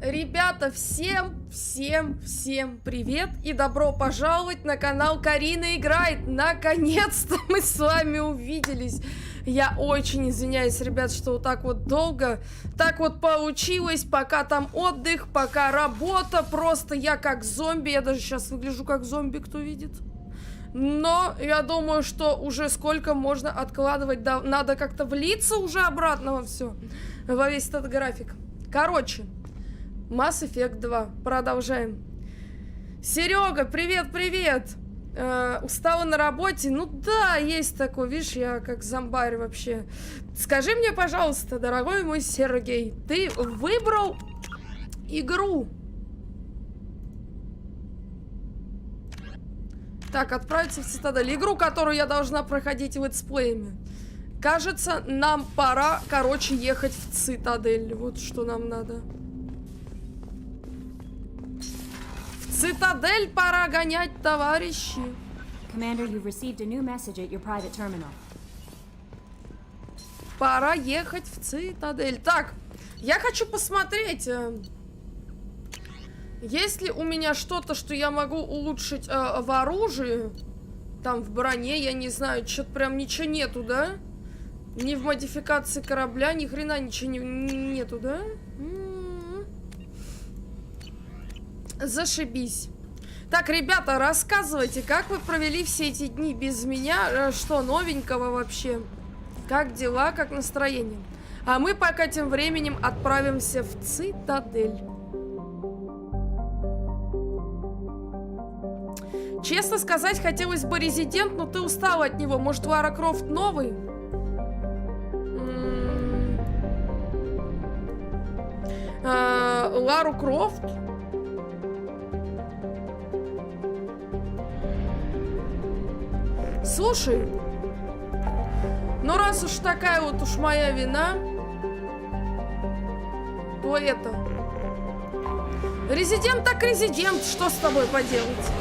Ребята, всем привет и добро пожаловать на канал Карина Играет. Наконец-то мы с вами увиделись. Я очень извиняюсь, ребят, что вот так вот долго. Так вот получилось, пока там отдых, пока работа. Просто я как зомби, я даже сейчас выгляжу как зомби, кто видит. Но я думаю, что уже сколько можно откладывать, да, надо как-то влиться уже обратно во все, во весь этот график. Короче, Mass Effect 2, продолжаем. Серега, привет! Устала на работе? Ну да, есть такой, видишь, я как зомбарь вообще. Скажи мне, пожалуйста, дорогой мой Сергей, ты выбрал игру? Так, отправиться в Цитадель. Игру, которую я должна проходить в летсплеями. Кажется, нам пора, короче, ехать в Цитадель. Вот что нам надо. В Цитадель пора гонять, товарищи. Commander, you've received a new message at your private terminal. Пора ехать в Цитадель. Так, я хочу посмотреть... Есть ли у меня что-то, что я могу улучшить в оружии? Там в броне, я не знаю, что-то прям ничего нету, да? Ни в модификации корабля, ни хрена ничего нету, да? Зашибись. Так, ребята, рассказывайте, как вы провели все эти дни без меня? Что новенького вообще? Как дела, как настроение? А мы пока тем временем отправимся в Цитадель. Честно сказать, хотелось бы Резидент, но ты устала от него. Может, Лара Крофт новый? Лару Крофт? Слушай, ну раз уж такая вот уж моя вина, то это... Резидент так резидент, что с тобой поделать?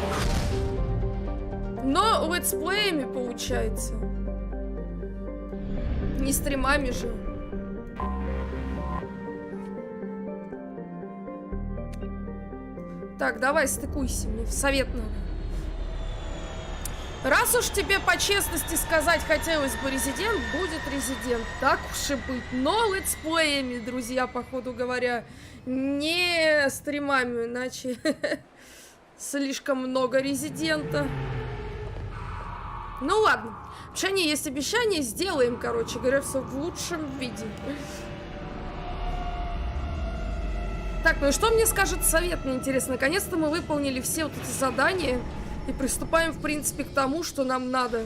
Но летсплеями получается. Не стримами же. Так, давай, стыкуйся, мне в совет надо. Раз уж тебе по честности сказать хотелось бы Резидент, будет Резидент. Так уж и быть. Но летсплеями, друзья, походу говоря, не стримами, иначе слишком много Резидента. Ну ладно. В Шане есть обещание, сделаем, короче говоря, все в лучшем виде. Так, ну и что мне скажет совет, мне интересно. Наконец-то мы выполнили все вот эти задания и приступаем, в принципе, к тому, что нам надо.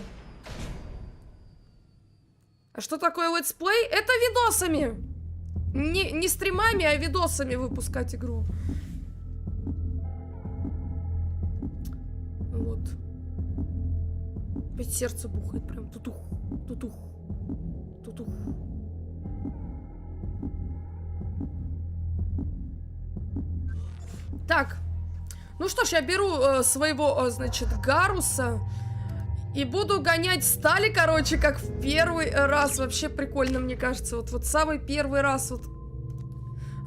А что такое летсплей? Это видосами. Не стримами, а видосами выпускать игру. Вот. Опять сердце бухает прям. Тутух, тутух, тутух. Так. Ну что ж, я беру своего, значит, Гаруса и буду гонять стали, короче, как в первый раз. Вообще прикольно, мне кажется. Вот самый первый раз вот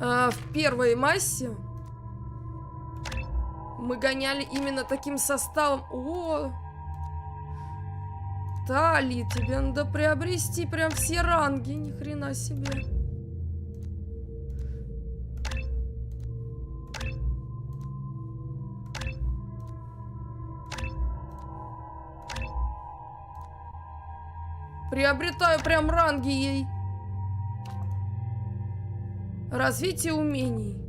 в первой массе мы гоняли именно таким составом. О, Тали, тебе надо приобрести прям все ранги, ни хрена себе. Приобретаю прям ранги ей. Развитие умений.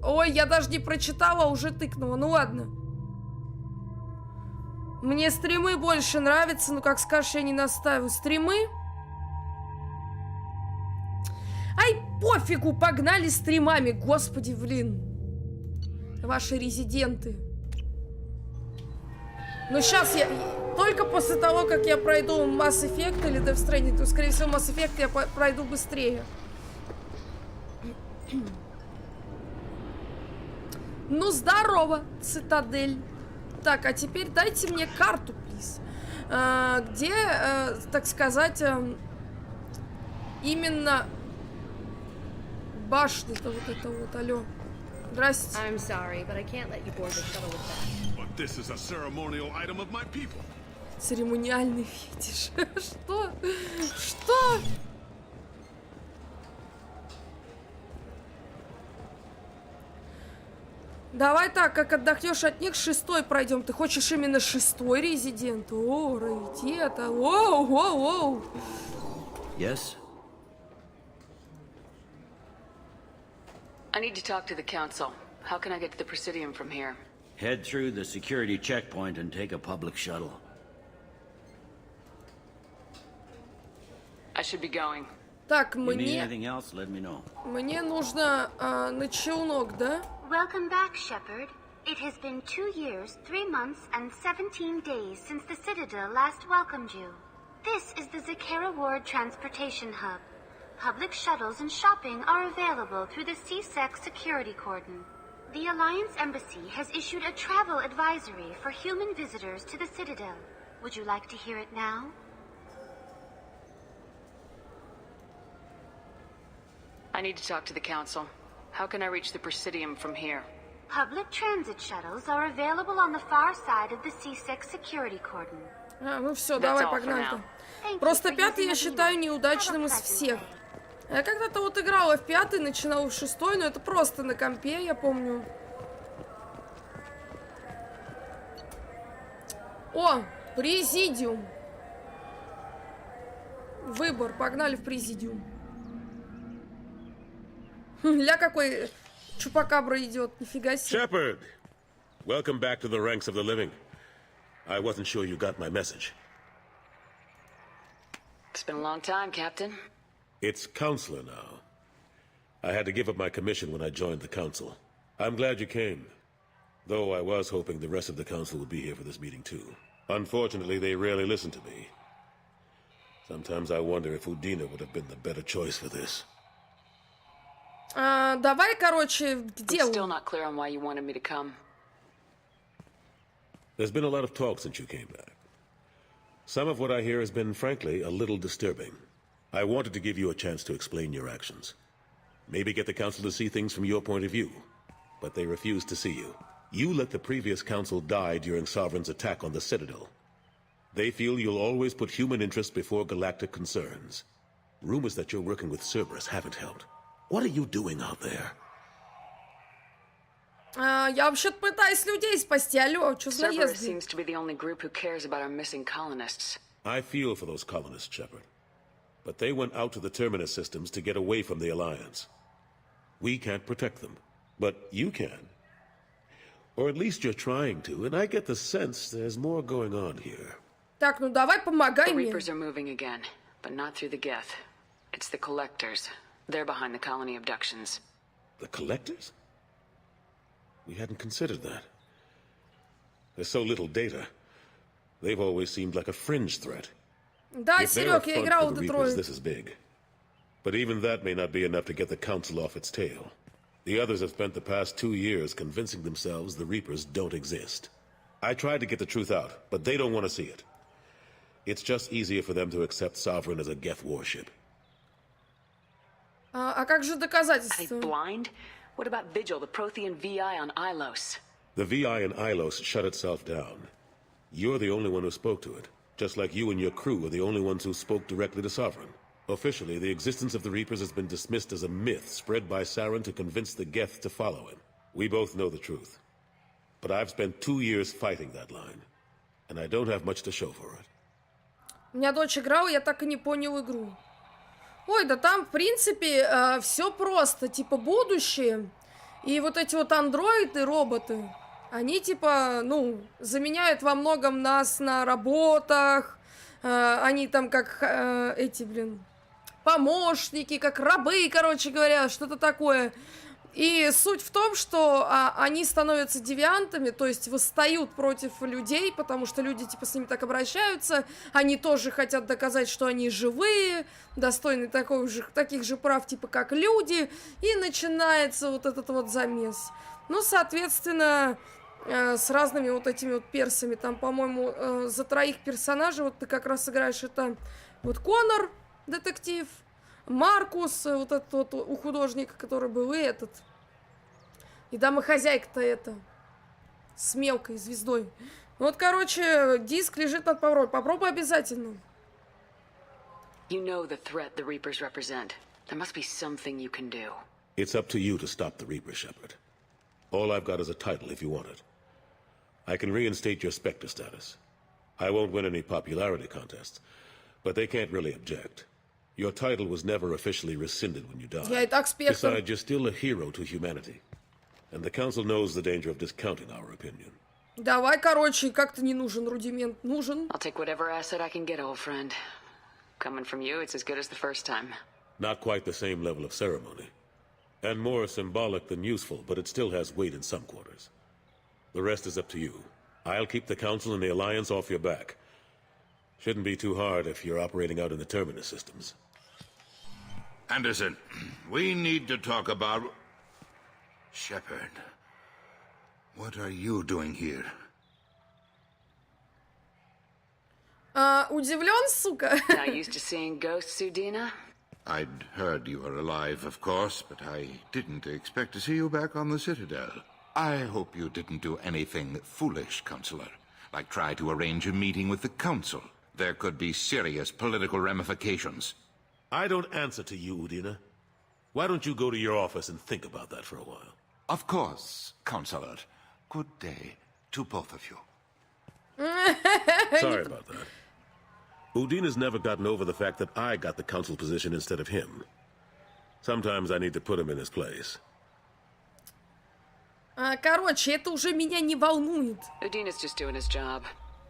Ой, я даже не прочитала, уже тыкнула. Ну ладно. Мне стримы больше нравятся, но как скажешь, я не настаиваю. Стримы? Ай, пофигу, погнали стримами. Господи, блин. Ваши резиденты. Но сейчас я... Только после того, как я пройду Mass Effect или Death Stranding, то, скорее всего, Mass Effect я пройду быстрее. Ну, здорово, цитадель. Так, а теперь дайте мне карту, плиз. Где, так сказать, именно башня-то вот это вот, алло. Здрасте. I'm sorry, but I can't let you board the shuttle with that. But this is a ceremonial item of my people. Церемониальный фетиш. Что? Что? Давай так, как отдохнешь от них, 6-й пройдем. Ты хочешь именно 6-й резидент? О, раритета. Воу, воу, воу. Yes? I need to talk to the council. How can I get to the Presidium from here? Head through the security checkpoint and take a public shuttle. I should be going. Так, You need anything else, let me know. мне нужно на челнок, да? Welcome back, Shepard. It has been 2 years, 3 months, and 17 days since the Citadel last welcomed you. This is the Zakera Ward Transportation Hub. Public shuttles and shopping are available through the CSEC security cordon. The Alliance Embassy has issued a travel advisory for human visitors to the Citadel. Would you like to hear it now? I need to talk to the council. How can I reach the Presidium from here? Public transit shuttles are available on the far side of the CSEC security cordon. Ну все, давай, погнали. Просто 5-й я считаю неудачным из всех. Я когда-то вот играла в 5-й, начинала в 6-й, но это просто на компе, я помню. О, Президиум. Выбор, погнали в Президиум. Ля какой чупакабра идет, нифига себе. Shepard, welcome back to the ranks of the living. I wasn't sure you got my message. It's been a long time, Captain. It's Counselor now. I had to give up my commission when I joined the Council. I'm glad you came, though I was hoping the rest of the Council would be here for this meeting too. Unfortunately, they rarely listen to me. Sometimes I wonder if Udina would have been the better choice for this. Давай, короче, к делу. I'm still not clear on why you wanted me to come. There's been a lot of talk since you came back. Some of what I hear has been, frankly, a little disturbing. I wanted to give you a chance to explain your actions. Maybe get the Council to see things from your point of view. But they refused to see you. You let the previous Council die during Sovereign's attack on the Citadel. They feel you'll always put human interests before galactic concerns. Rumors that you're working with Cerberus haven't helped. What are you doing out there? Я вообще-то пытаюсь людей спасти. Алло, что за Cerberus наезды? seems to be the only group who cares about our missing colonists. I feel for those colonists, Shepard. But they went out to the Terminus systems to get away from the Alliance. We can't protect them, but you can. Or at least you're trying to, and I get the sense there's more going on here. Так, ну давай помогай The мне. Reapers are moving again, but not through the Geth. It's the Collectors. They're behind the colony abductions. The Collectors? We hadn't considered that. There's so little data. They've always seemed like a fringe threat. Да, If they're a Серег, я front играл for в the Reapers, Детройт. this is big. But even that may not be enough to get the Council off its tail. The others have spent the past 2 years convincing themselves the Reapers don't exist. I tried to get the truth out, but they don't want to see it. It's just easier for them to accept Sovereign as a Geth warship. А как же Are they доказательства? blind? What about Vigil, the Prothean VI on Ilos? The VI in Ilos shut itself down. You're the only one who spoke to it, just like you and your crew are the only ones who spoke directly to Sovereign. Officially, the existence of the Reapers has been dismissed as a myth spread by Saren to convince the Geth to follow him. We both know the truth. But I've spent 2 years fighting that line, and I don't have much to show for it. У меня дочь играла, я так и не понял игру. Ой, да там, в принципе, все просто. Типа, будущее. И вот эти вот андроиды, роботы, они, типа, ну, заменяют во многом нас на работах. Они там как эти, помощники, как рабы, короче говоря, что-то такое. И суть в том, что они становятся девиантами, то есть восстают против людей, потому что люди типа с ними так обращаются, они тоже хотят доказать, что они живые, достойны таких же прав, типа как люди, и начинается вот этот вот замес. Ну, соответственно, с разными вот этими вот персами, там, по-моему, за 3 персонажей, вот ты как раз играешь, это вот Конор, детектив, Маркус, вот этот вот у художника, который был, и этот. И домохозяйка-то это. С мелкой звездой. Вот, короче, диск лежит над попробуй. Попробуй обязательно. You know the threat the Reapers represent. There must be something you can do. It's up to you to stop the Reaper, Shepard. All I've got is a title if you want it. I can reinstate your Spectre status. I won't win any popularity contests, but they can't really object. Your title was never officially rescinded when you died. Я и так Спектр. Besides, you're still a hero to humanity. And the Council knows the danger of discounting our opinion. Давай, короче, как-то не нужен рудимент. Нужен. I'll take whatever asset I can get, old friend. Coming from you, it's as good as the first time. Not quite the same level of ceremony. And more symbolic than useful, but it still has weight in some quarters. The rest is up to you. I'll keep the Council and the Alliance off your back. Shouldn't be too hard if you're operating out in the Terminus systems. Anderson, we need to talk about... Shepard, what are you doing here? Удивлен, сука? Not used to seeing ghosts, Udina? I'd heard you were alive, of course, but I didn't expect to see you back on the Citadel. I hope you didn't do anything foolish, Counselor, like try to arrange a meeting with the Council. There could be serious political ramifications. I don't answer to you, Udina. Why don't you go to your office and think about that for a while? Of course, Counselor. Good day to both of you. Sorry about that. Udina's never gotten over the fact that I got the Council position instead of him. Sometimes I need to put him in his place. Короче, это уже меня не волнует. Udina's just doing his job.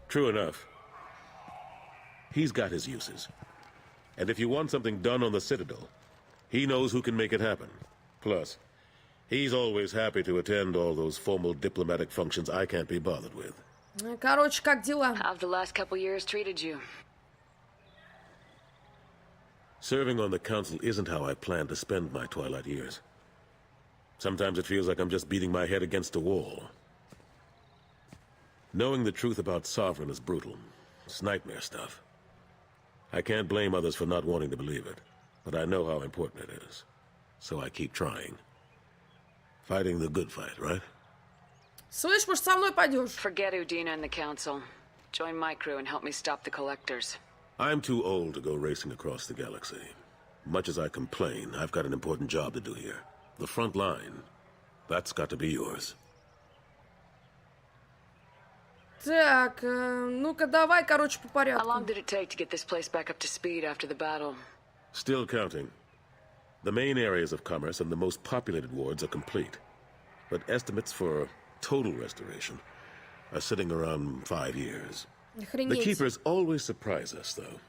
True enough. He's got his uses. And if you want something done on the Citadel, he knows who can make it happen. Plus, he's always happy to attend all those formal diplomatic functions I can't be bothered with. Короче, как дела? How have the last couple years treated you? Serving on the Council isn't how I plan to spend my twilight years. Sometimes it feels like I'm just beating my head against a wall. Knowing the truth about Sovereign is brutal. It's nightmare stuff. I can't blame others for not wanting to believe it, but I know how important it is. So I keep trying. Fighting the good fight, right? Слышь, может, со мной пойдешь? Forget Udina and the Council. Join my crew and help me stop the Collectors. I'm too old to go racing across the galaxy. Much as I complain, I've got an important job to do here. The front line. That's got to be yours. Так, ну-ка давай, короче, по How long порядку. did it take to get this place back up to speed after the battle? Still counting. The main areas of commerce and the most populated wards are complete. But estimates for total restoration are sitting around 5 years. The Охренеть. Keepers always surprise us, though.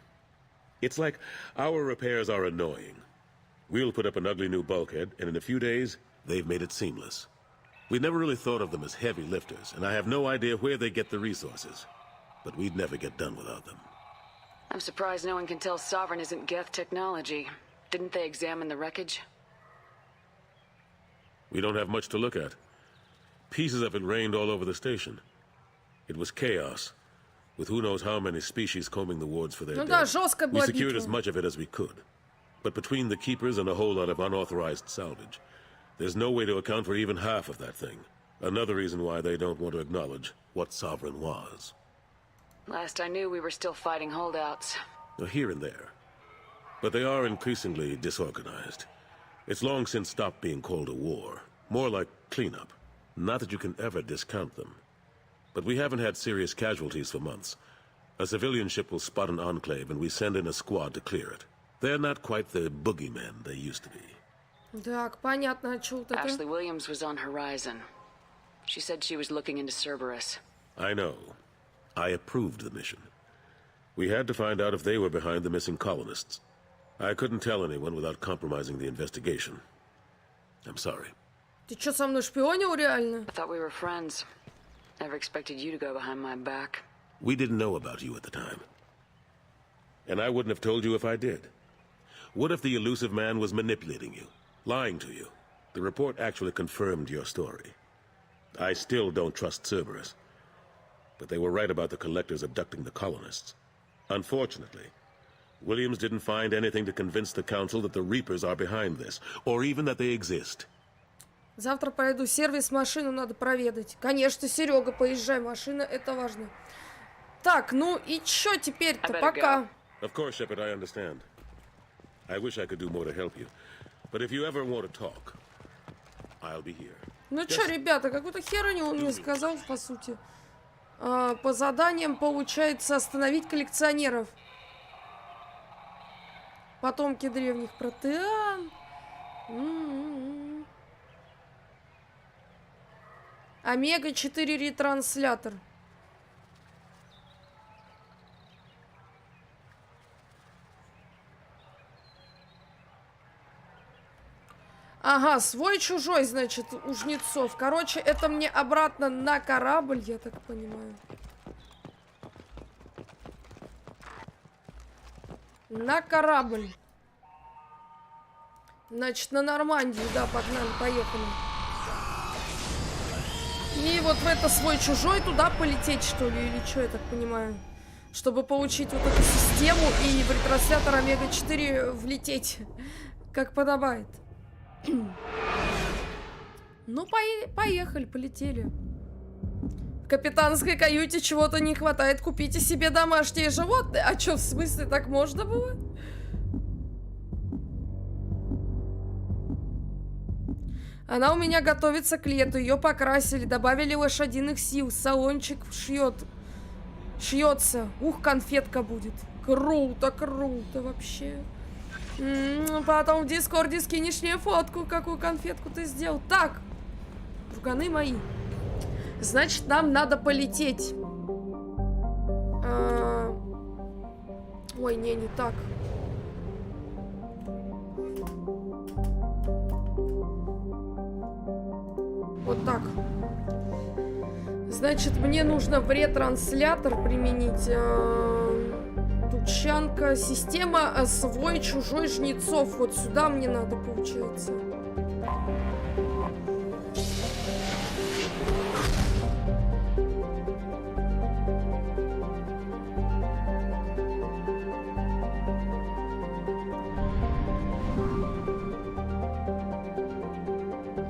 It's like our repairs are annoying. We'll put up an ugly new bulkhead, and in a few days, they've made it seamless. We never really thought of them as heavy lifters, and I have no idea where they get the resources. But we'd never get done without them. I'm surprised no one can tell Sovereign isn't Geth technology. Didn't they examine the wreckage? We don't have much to look at. Pieces of it rained all over the station. It was chaos, with who knows how many species combing the wards for their Ну да, dead. жестко We была secured as битва. much of it as we could. But between the keepers and a whole lot of unauthorized salvage, there's no way to account for even half of that thing. Another reason why they don't want to acknowledge what Sovereign was. Last I knew, we were still fighting holdouts. Here and there. But they are increasingly disorganized. It's long since stopped being called a war. More like cleanup. Not that you can ever discount them. But we haven't had serious casualties for months. A civilian ship will spot an enclave and we send in a squad to clear it. They're not quite the boogeymen they used to be. Так, понятно, а что вот это? Ashley Williams was on Horizon. She said she was looking into Cerberus. I know. I approved the mission. We had to find out if they were behind the missing colonists. I couldn't tell anyone without compromising the investigation. I'm sorry. Ты что, со мной шпионил реально? I thought we were friends. Never expected you to go behind my back. We didn't know about you at the time. And I wouldn't have told you if I did. What if the elusive man was manipulating you, lying to you? The report actually confirmed your story. I still don't trust Cerberus. But they were right about the collectors abducting the colonists. Unfortunately, Williams didn't find anything to convince the Council that the Reapers are behind this, or even that they exist. Завтра пойду сервис, машину надо проведать. Конечно, Серега, поезжай, машина, это важно. Так, ну и чё теперь-то, пока? Of course, Shepard, I understand. I wish I could do more to help you. But if you ever want to talk, I'll be here. Ну чё, ребята, какую-то херню он мне сказал, по сути. По заданиям получается остановить коллекционеров. Потомки древних протеан. Омега-4 ретранслятор. Ага, свой-чужой, значит, у жнецов. Короче, это мне обратно на корабль, я так понимаю. На корабль. Значит, на Нормандию, да, погнали, поехали. И вот в это свой-чужой туда полететь, что ли, или что, я так понимаю. Чтобы получить вот эту систему и в ретранслятор Омега-4 влететь, как подобает. Ну, поехали, полетели. В капитанской каюте чего-то не хватает. Купите себе домашние животные. А что, в смысле, так можно было? Она у меня готовится к лету. Ее покрасили, добавили лошадиных сил. Салончик шьется. Ух, конфетка будет. Круто, круто вообще. Потом в Дискорде скинешь мне фотку, какую конфетку ты сделал. Так, друганы мои. Значит, нам надо полететь. Ой, не так. Вот так. Значит, мне нужно в ретранслятор применить... Тучанка, система свой-чужой жнецов. Вот сюда мне надо, получается.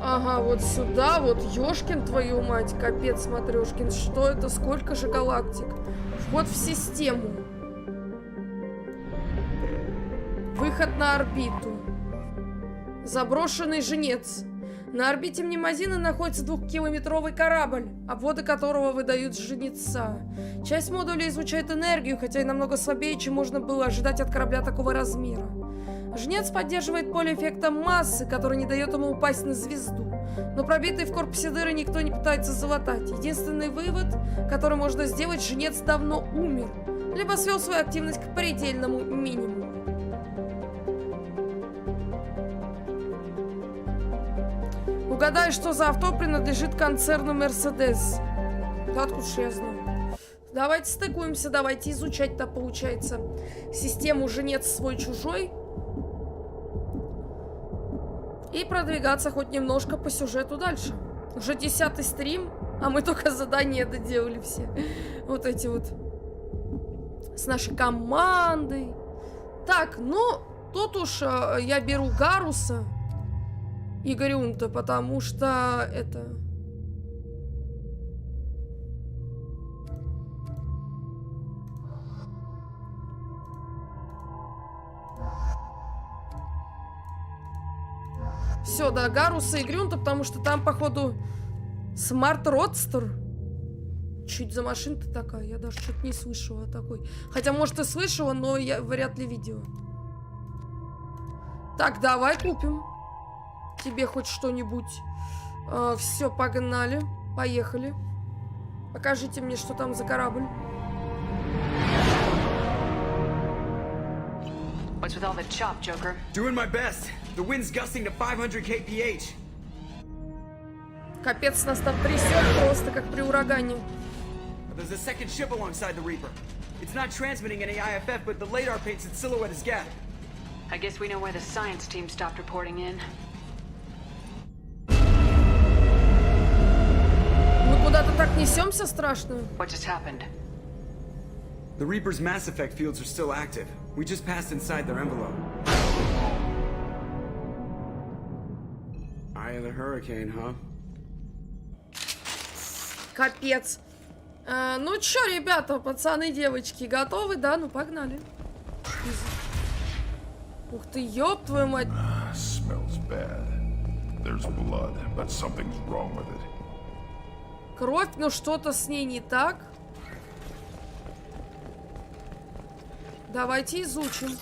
Ага, вот сюда, вот ёшкин твою мать, капец, смотрёшкин. Что это? Сколько же галактик? Вход в систему. Выход на орбиту. Заброшенный жнец. На орбите Мнемозина находится 2-километровый корабль, обводы которого выдают жнеца. Часть модуля излучает энергию, хотя и намного слабее, чем можно было ожидать от корабля такого размера. Жнец поддерживает поле эффекта массы, который не дает ему упасть на звезду. Но пробитый в корпусе дыры никто не пытается залатать. Единственный вывод, который можно сделать, жнец давно умер, либо свел свою активность к предельному минимуму. Угадай, что за авто принадлежит концерну Mercedes. Да откуда ж я знаю? Давайте стыкуемся, давайте изучать-то, получается, систему жнец свой-чужой. И продвигаться хоть немножко по сюжету дальше. Уже 10-й стрим, а мы только задания доделали все. Вот эти вот. С нашей командой. Так, ну, тут уж я беру Гаруса и Грюнта, потому что это... Все, да, Гаруса и Грюнта, потому что там, походу, смарт-родстер. Чуть за машина-то такая, я даже что-то не слышала такой. Хотя, может, и слышала, но я вряд ли видела. Так, давай купим тебе хоть что-нибудь. Все, погнали. Поехали. Покажите мне, что там за корабль. What's with all the chop, Joker? Doing my best. The wind's gusting to 500 kph. Капец, нас там трясет просто, как при урагане. There's a second ship alongside the Reaper. It's not transmitting any IFF, but the radar paints its silhouette as Geth. I guess we know where the science team stopped reporting in. Мы куда-то так несемся страшно. What just happened? The Reaper's mass effect fields are still active. We just passed inside their envelope. Eye of the hurricane, huh? Капец. Ну чё, ребята, пацаны, девочки, готовы? Да, ну погнали. Ух ты, ёб твою мать. Smells bad. There's blood, but something's wrong with it. Кровь, но что-то с ней не так. Давайте изучим.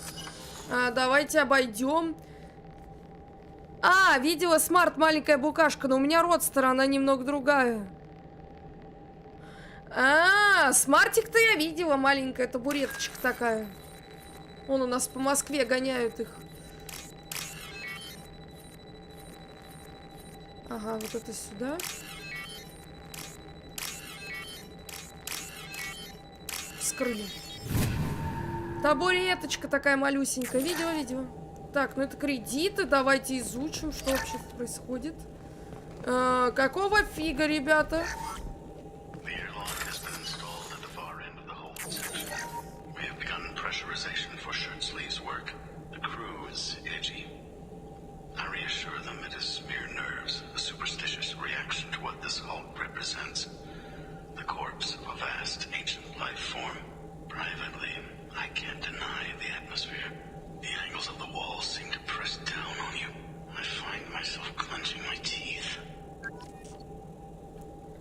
Давайте обойдем. Видела смарт, маленькая букашка, но у меня родстер, она немного другая. Смартик-то я видела, маленькая табуреточка такая. Вон у нас по Москве гоняют их. Ага, вот это сюда. Вскрыли. Табуреточка такая малюсенькая. Видела. Так, ну это кредиты. Давайте изучим, что вообще тут происходит. Какого фига, ребята?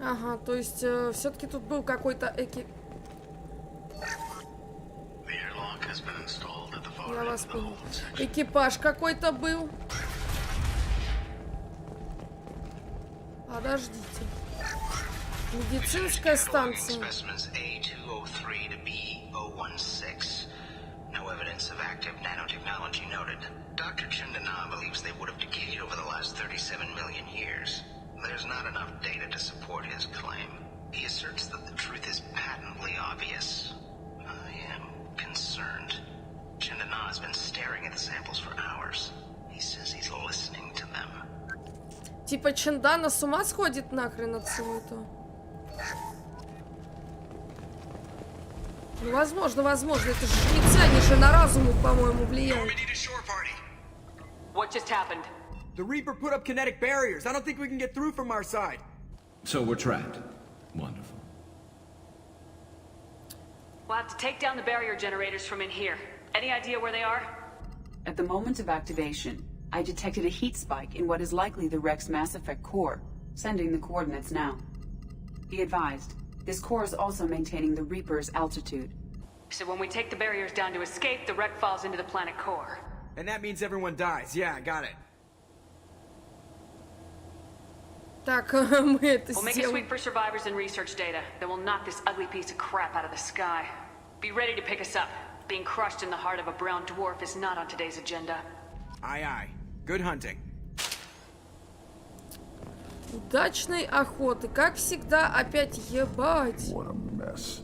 Ага, то есть все-таки тут был какой-то Я вас понял. Экипаж какой-то был. Подождите. Медицинская станция. Dr. Chandana believes they would have decayed over the last 37 million years. There's not enough data to support his claim. He asserts that the truth is patently obvious. I am concerned. Chandana has been staring at the samples for hours. He says he's listening to them. Типа Чандана с ума сходит нахрен от всего этого? Ну, возможно. Это же жрецы, они же на разум, по-моему, влияют. What just happened? The Reaper put up kinetic barriers. I don't think we can get through from our side. So we're trapped. Wonderful. We'll have to take down the barrier generators from in here. Any idea where they are? At the moment of activation, I detected a heat spike in what is likely the Rex Mass Effect core, sending the coordinates now. Be advised, this core is also maintaining the Reaper's altitude. So when we take the barriers down to escape, the wreck falls into the planet core. And that means everyone dies. Yeah, I got it. Так, мы это We'll make a sweep for survivors and research data. Then we'll knock this ugly piece of crap out of the sky. Be ready to pick us up. Being crushed in the heart of a brown dwarf is not on today's agenda. Aye, aye. Good hunting. Удачной охоты. Как всегда, опять ебать. What a mess.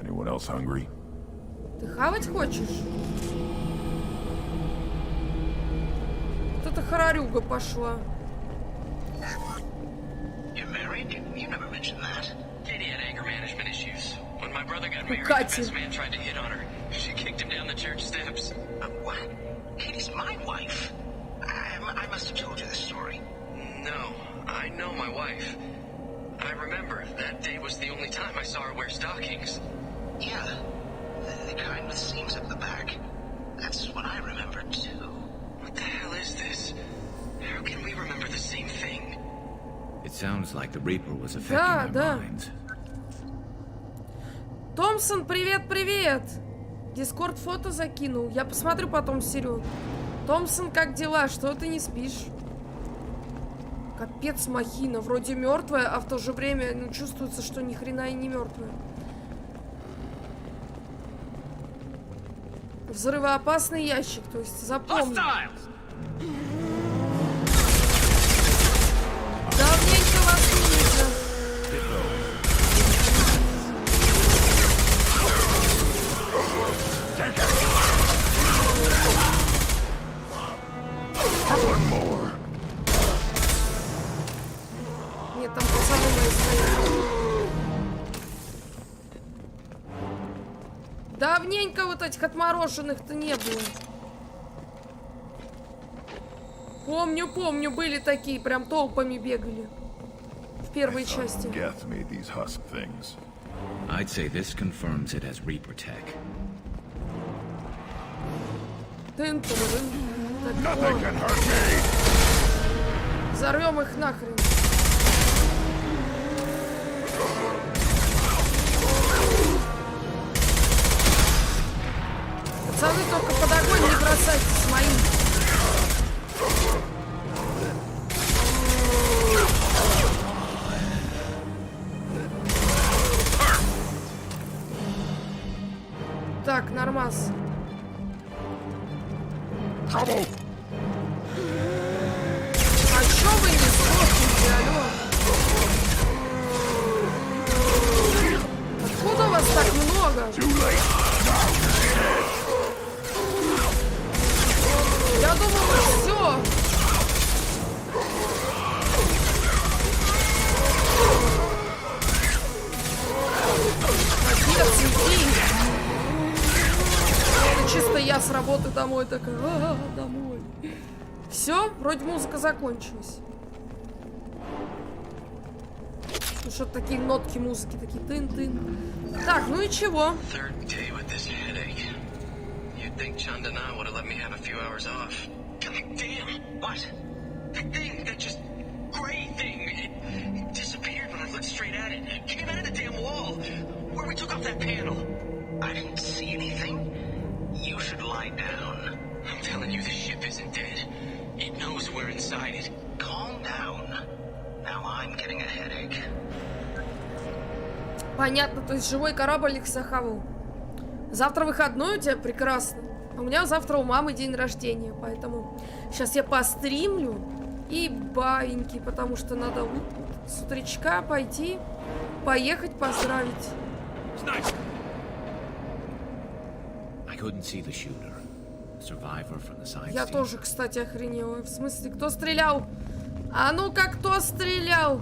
Anyone else hungry? Ты хавать хочешь? Кто-то тихорарюга пошла. You're married? You never mentioned that. Katie had anger management issues. When my brother got married, Катя. the best man tried to hit on her. She kicked him down the church steps. What? Katie's my wife. I must have told you this story. No, I know my wife. I remember that day was the only time I saw her wear stockings. Yeah, the kind with seams up the back. That's what I remember too. What the hell is this? How can we remember the same thing? It sounds like the Reaper was affecting their minds. Томпсон, привет-привет! Дискорд фото закинул. Я посмотрю потом, Серег. Томпсон, как дела? Что ты не спишь? Капец, махина. Вроде мертвая, а в то же время, ну, чувствуется, что ни хрена и не мертвая. Взрывоопасный ящик, то есть запомни. Давненько вас не видно. Нет, там пацаны мои стоят. Давненько вот этих отмороженных-то не было. Помню, были такие, прям толпами бегали. В первой части. I'd say this confirms it as Reaper tech. Взорвем их нахрен. Пацаны, только под огонь не бросайтесь моим. Так, нормас. А чё вы не сдохнете, алло? Откуда вас так много? Я думала, все. Отец, иди. Это чисто я с работы домой такая. Домой. Все, вроде музыка закончилась. Ну что, такие нотки музыки, такие тын-тын. Так, ну и чего? Think Chandana would have let me have a few hours off. God damn! What? That thing, that just gray thing, it disappeared when I looked straight at it. It came out of the damn wall, where we took off that panel. I didn't see anything. You should lie down. I'm telling you, the ship isn't dead. It knows we're inside it. Calm down. Now I'm getting a headache. Понятно, то есть живой корабль их захавал. Завтра выходной у тебя? Прекрасно. У меня завтра у мамы день рождения, поэтому сейчас я постримлю и баиньки, потому что надо с утречка пойти, поехать поздравить. Я тоже, кстати, охренела. В смысле, кто стрелял? А ну-ка, кто стрелял?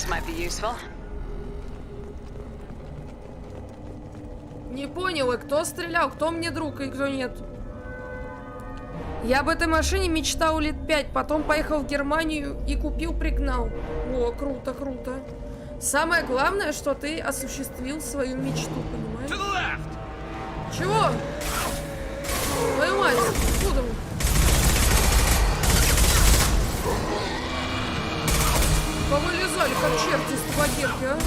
Might be useful. Не поняла, кто стрелял, кто мне друг и кто нет. Я об этой машине мечтал лет 5, потом поехал в Германию и купил, пригнал. О, круто, круто. Самое главное, что ты осуществил свою мечту, понимаешь? Чего? Твою мать, откуда вы? Повылезали, как черти из табакерки, а?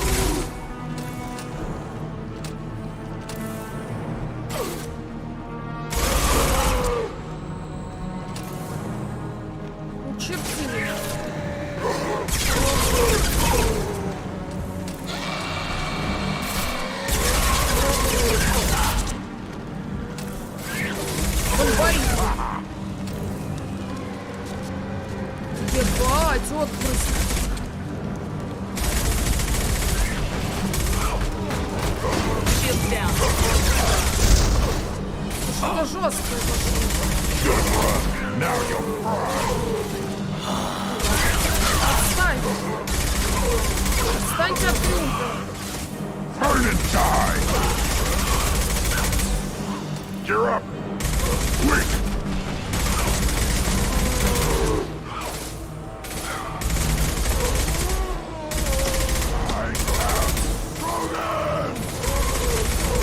Ну, чертили. Он боится. Где жесткая. Отстань. Отстаньте от Грюнта. Burn and die! Gear up! Quick!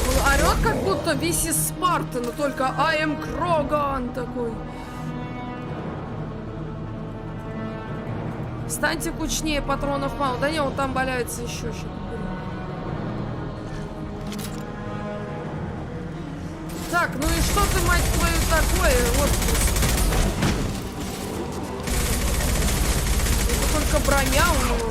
Он орёт, как будто весь из Спарты, но только I am Кроган такой. Станьте кучнее, патронов мало. Да не, он там валяется еще. Так, ну и что ты, мать твою, такое? Вот. Это только броня у него.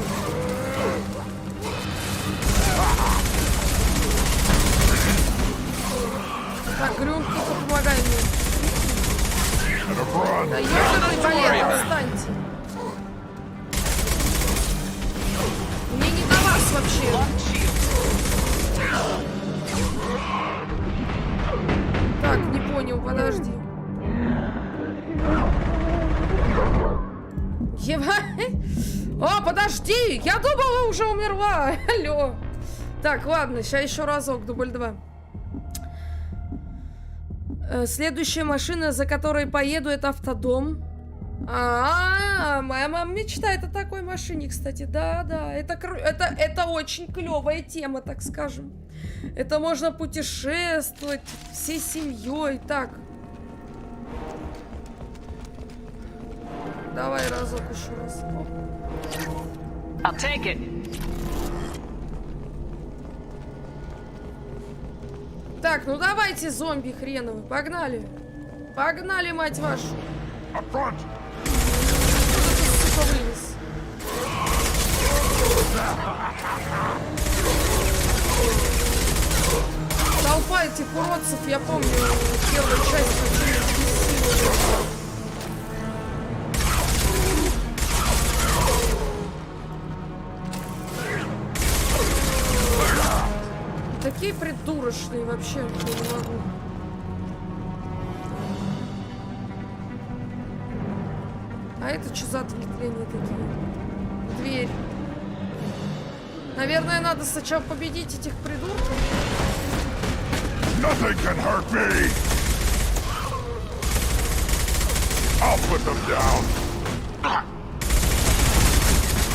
Так, Грюн, кто-то помогай мне. Да ёбаный балет, отстаньте. Мне не до вас вообще. Так, не понял, подожди. О, подожди! Я думала, уже умерла. Алло. Так, ладно, сейчас еще разок, дубль 2. Следующая машина, за которой поеду, это автодом. Моя мама мечтает о такой машине, кстати. Да, это очень клевая тема, так скажем. Это можно путешествовать всей семьей. Так. Давай разок еще раз. I'll take it. Так, ну давайте, зомби хреновы. Погнали. Погнали, мать вашу. Сука, вылез. Толпа этих уродцев, я помню, первую часть очень бессильная. Такие придурочные вообще, я не могу. А это что за ответвления такие? Дверь. Наверное, надо сначала победить этих придурков. Nothing can hurt me! I'll put them down!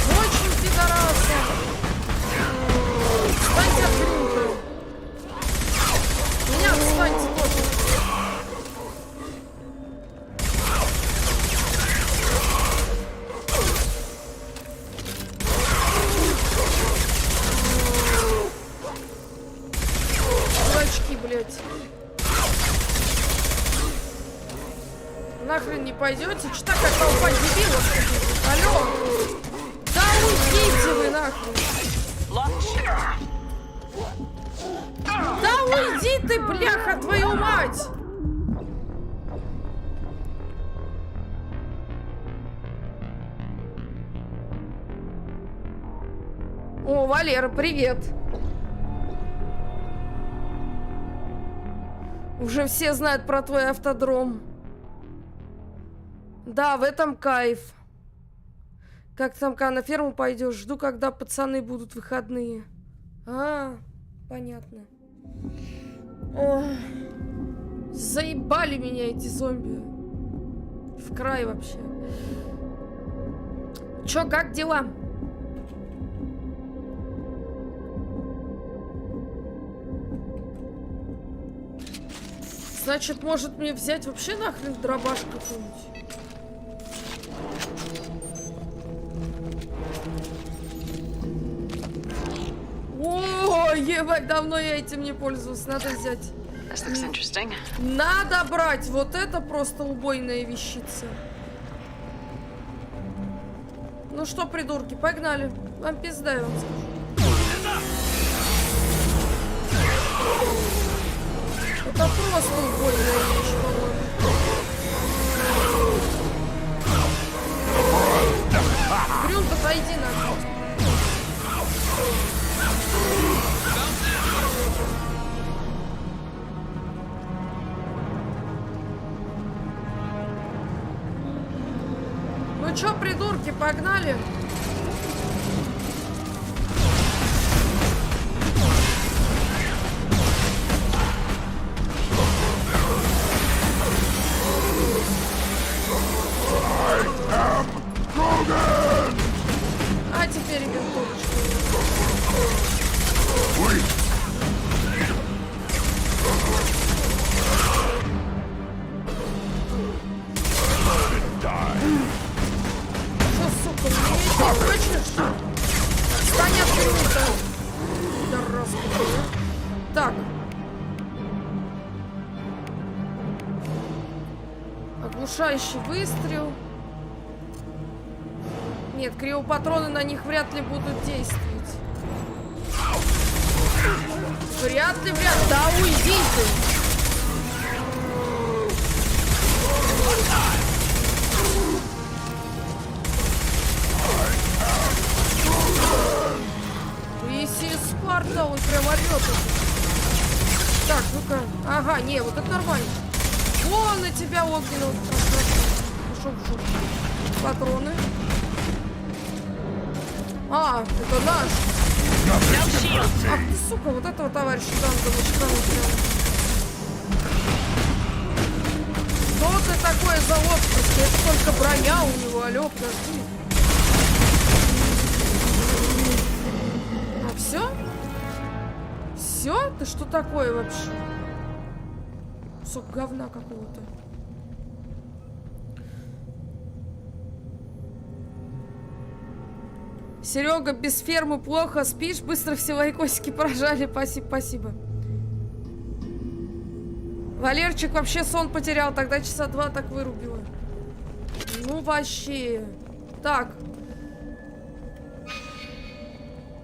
Очень пидорасы! Встаньте от Грюнта! Меня встаньте тоже! Дурачки, блядь! Нахрен не пойдете? Что такая толпа дебилов? Алло! Да уйдите вы нахрен! Да уйди ты, бляха, твою мать! О, Валера, привет! Уже все знают про твой автодром. Да, в этом кайф. Как там, когда на ферму пойдешь? Жду, когда пацаны будут выходные. Понятно. Ой, заебали меня эти зомби. В край вообще. Чё, как дела? Значит, может мне взять вообще нахрен дробаш какой-нибудь? О, ебать, давно я этим не пользовалась. Надо взять. Надо брать. Вот это просто убойная вещица. Ну что, придурки, погнали. Вам пизда, я вам скажу. Это просто убойная вещь, по-моему. Грюнт, отойди нахуй. чё, придурки, погнали? А теперь винтовочку. Что, сука, не хочешь? Отстань от крута. Так. Оглушающий выстрел. Нет, криопатроны на них вряд ли будут действовать. Вряд ли. Да уйди ты. Если Спарта, он прям орёт. Так, ну-ка. Ага, не, вот это нормально. Вон на тебя огненного. Пошел в жопу. Патроны. А, это наш. Ах ты, сука, вот этого товарища танка начитал прям. Что ты такое за ловкость? Это только броня у него, алё, подожди. А все? Все? Ты что такое вообще? Кусок говна какого-то. Серега, без фермы плохо спишь, быстро все лайкосики прожали. Спасибо, спасибо. Валерчик вообще сон потерял, тогда часа 2 так вырубила. Ну вообще. Так.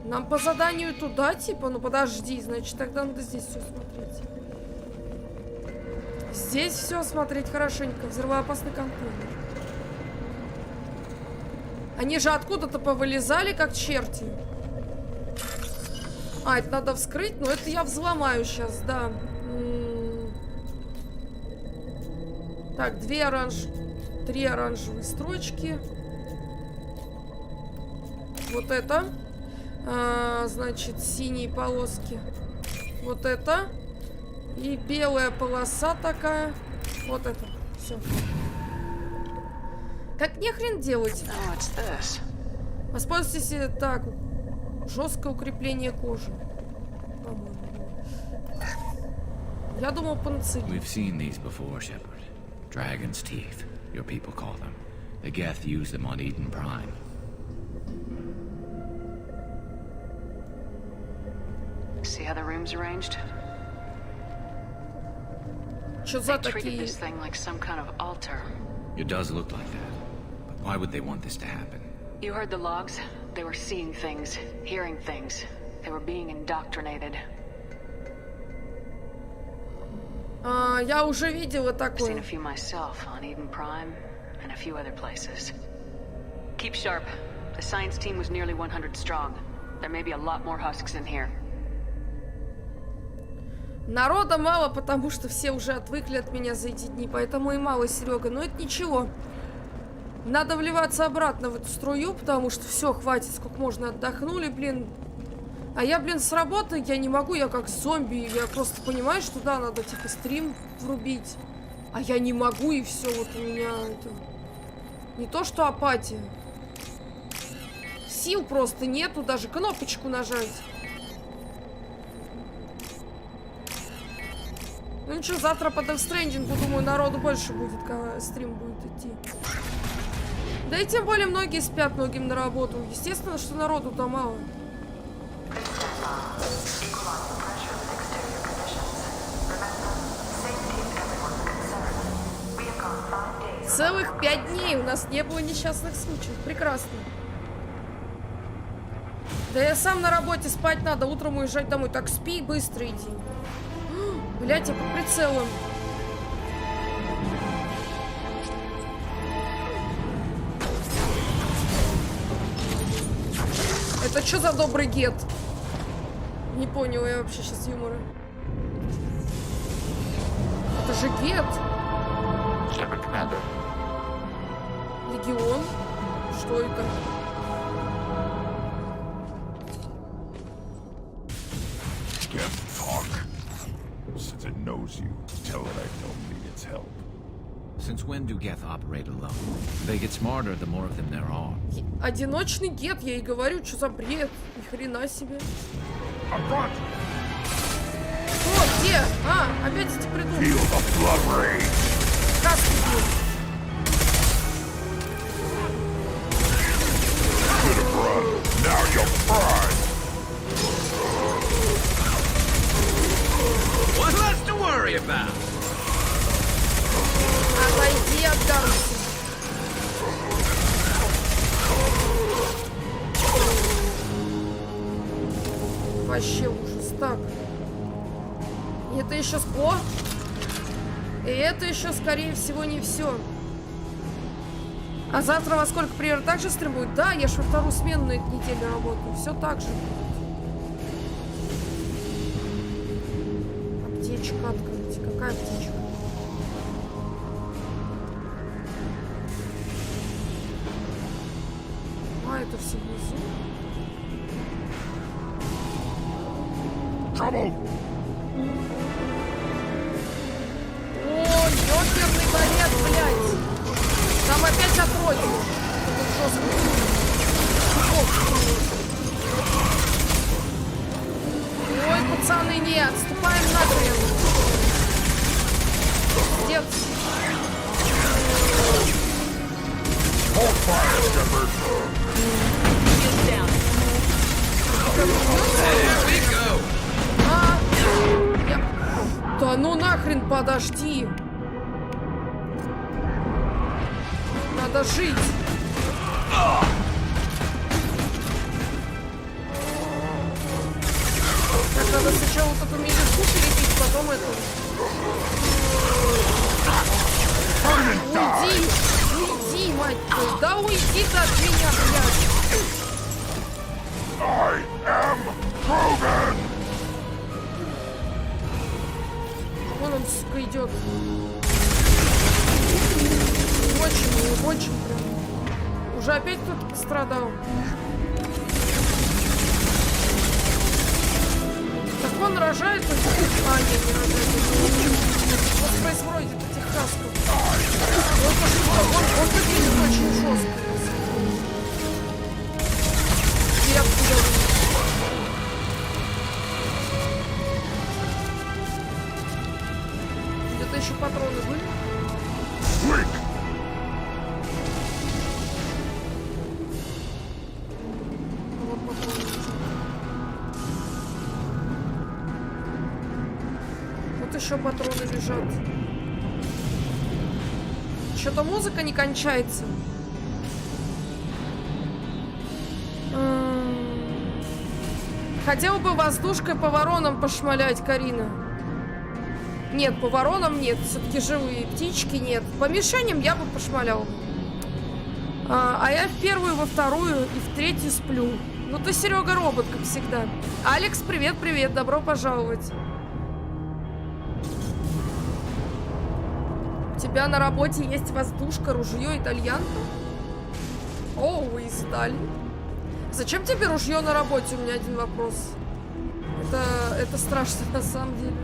Нам по заданию туда, типа? Ну подожди, значит тогда надо здесь все смотреть. Здесь все смотреть хорошенько. Взрывоопасный контейнер. Они же откуда-то повылезали, как черти. А, это надо вскрыть, но это я взломаю сейчас, да. Так, 3 оранжевые строчки. Вот это. Значит, синие полоски. Вот это. И белая полоса такая. Вот это. Все. Как нехрен делать? Воспользуйтесь, так, жесткое укрепление кожи. По-моему. Я думал, панцирь. We've seen these before, Shepard. Dragon's teeth, your people call them. The Geth used them on Eden Prime. See how the room's arranged? Что за They treated такие? this thing like some kind of altar. It does look like that. But why would they want this to happen? You heard the logs? They were seeing things, hearing things. They were being indoctrinated. Я уже видела I've seen такое. a few myself on Eden Prime and a few other places. Keep sharp. The science team was nearly 100 strong. There may be a lot more husks in here. Народа мало, потому что все уже отвыкли от меня за эти дни, поэтому и мало, Серега. Но это ничего. Надо вливаться обратно в эту струю, потому что все, хватит, сколько можно отдохнули, блин. А я, блин, с работы, я не могу, я как зомби. Я просто понимаю, что да, надо типа стрим врубить. А я не могу, и все, вот у меня это... Не то, что апатия. Сил просто нету, даже кнопочку нажать. Ну ничего, завтра по Дефстрендингу, думаю, народу больше будет, когда стрим будет идти. Да и тем более многие спят, многим на работу. Естественно, что народу-то мало. Целых 5 дней у нас не было несчастных случаев. Прекрасно. Да я сам на работе, спать надо, утром уезжать домой. Так спи, быстро иди. Блять, я под прицелом. Это что за добрый гет? Не поняла я вообще сейчас юмора. Это же гет. Легион. Что это? Get talk. Since it knows you, tell it I don't need its help. Since when do Geth operate alone? They get smarter the more of them there are. Одиночный гет, я и говорю, что за бред? Ни хрена себе. О, где? А, опять эти придурки. Каски бьют. Now you're fried. What's left to worry about? Отойди от Дарси. Вообще ужас. Так. И это еще о! И это еще, скорее всего, не все. А завтра во сколько примерно так же стрим будет? Да, я же во вторую смену на этой неделе работаю. Все так же будет. Аптечка открыть. Какая аптечка? А, это все внизу. Trouble. О, ёперный балет, блядь. Там опять отродил. Это жестко. Ой, пацаны, не, отступаем нахрен. Дед. Да ну нахрен, подожди. Надо жить. Так, надо сначала вот эту мелюзгу перебить, потом эту. Уйди! Уйди, мать твою! Да уйди ты от меня, блядь! I am Krogan! Вон он, сука, идет. Очень прям. Уже опять кто-то пострадал. Так он рожает. А, нет, не рожает. Вот происходит этих хасков. Он выглядит очень жестко. И откуда вы? Где-то еще патроны были? Еще патроны лежат. Что-то музыка не кончается. Хотела бы воздушкой по воронам пошмалять, Карина. Нет, по воронам нет. Все-таки живые птички нет. По мишеням я бы пошмалял. А я в первую, во вторую и в третью сплю. Ну ты, Серега, робот, как всегда. Алекс, привет-привет, добро пожаловать. У тебя на работе есть воздушка, ружье, итальянка? О, вы из Италии. Зачем тебе ружье на работе? У меня один вопрос. Это страшно на самом деле.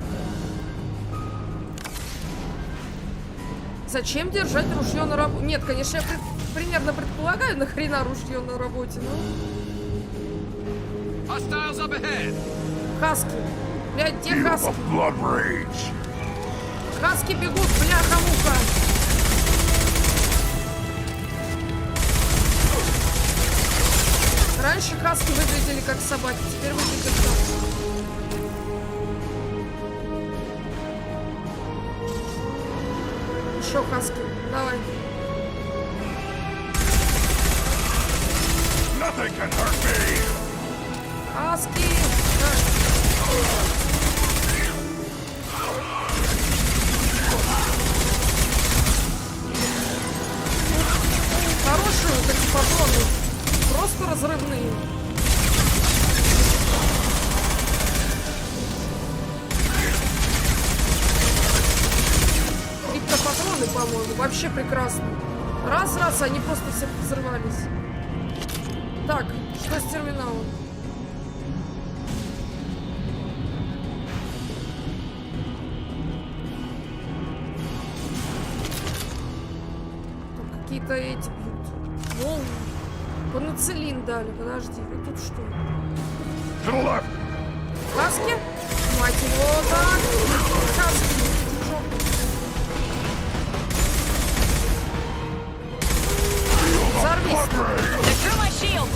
Зачем держать ружье на работе? Нет, конечно, я примерно предполагаю, нахрена ружье на работе, но... Хаски. Блядь, где хаски? Хаски бегут, бляха-муха. Раньше хаски выглядели как собаки, теперь выглядят так. Еще хаски, давай. Хаски. Хорошие вот эти патроны. Просто разрывные. Криптопатроны, по-моему, вообще прекрасно. Раз-раз, они просто все взрывались. Так, что с терминалом? Тут какие-то эти бьют. Молнии. Пенициллин дали, подожди. Вот тут что? Каски? Мать его, так. Каски. Взорвись.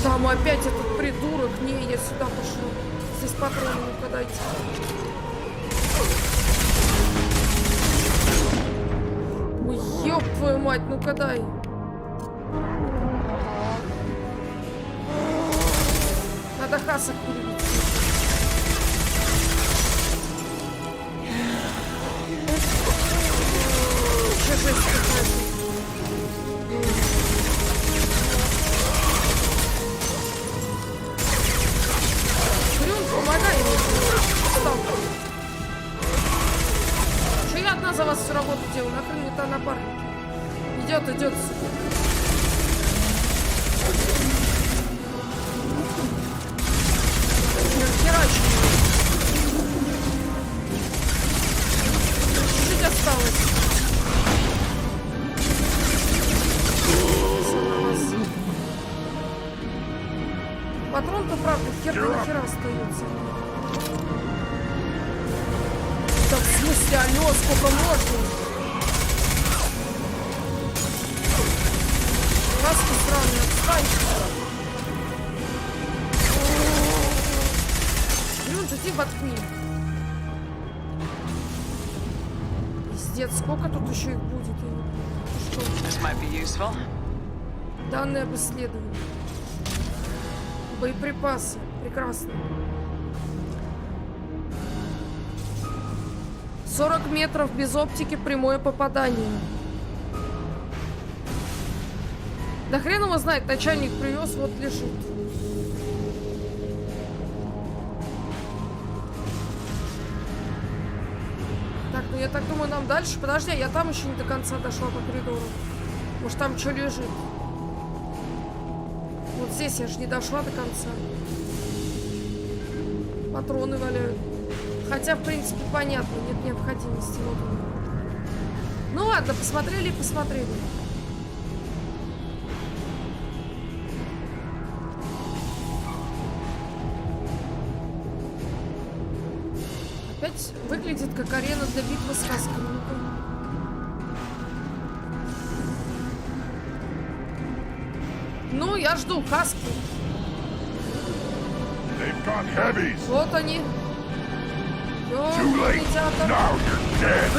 Там опять этот придурок. Не, я сюда пошел. Здесь патроны не подойти. Ой, ёб твою мать, ну-ка дай. Надо хасок перебить. Че жесть какая-то. Помогай ему. Что я одна за вас всю работу делаю? Нахрен мне там напарник? Идет, идет. Херачу. Чуть осталось. Патрон-то, правда, хера остается. Да в смысле, алло, сколько можно? Краски странные, отстань. Блин, иди воткни. Пиздец, сколько тут еще их будет? Что? Данные об исследовании. Боеприпасы. Прекрасно. 40 метров без оптики, прямое попадание. Да хрен его знает, начальник привез, вот лежит. Так, ну я так думаю, нам дальше. Подожди, я там еще не до конца дошла по коридору. Может, там что лежит? Вот здесь я же не дошла до конца. Патроны валяют. Хотя, в принципе, понятно, нет необходимости. Вот он. Ну ладно, посмотрели и посмотрели. Опять выглядит как арена для битвы с хасками. Ну, я жду хаски. Вот они.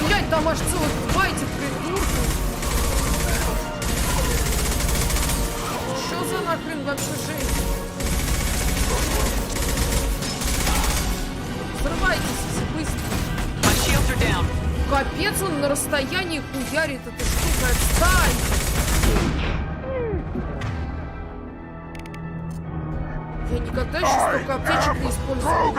Блять, там аж целых два этих придурка. Что за нахрен вообще жизнь? Взрывайтесь все быстро. Капец, он на расстоянии хуярит эта штука. Отстань! Я никогда еще столько аптечек не использовал.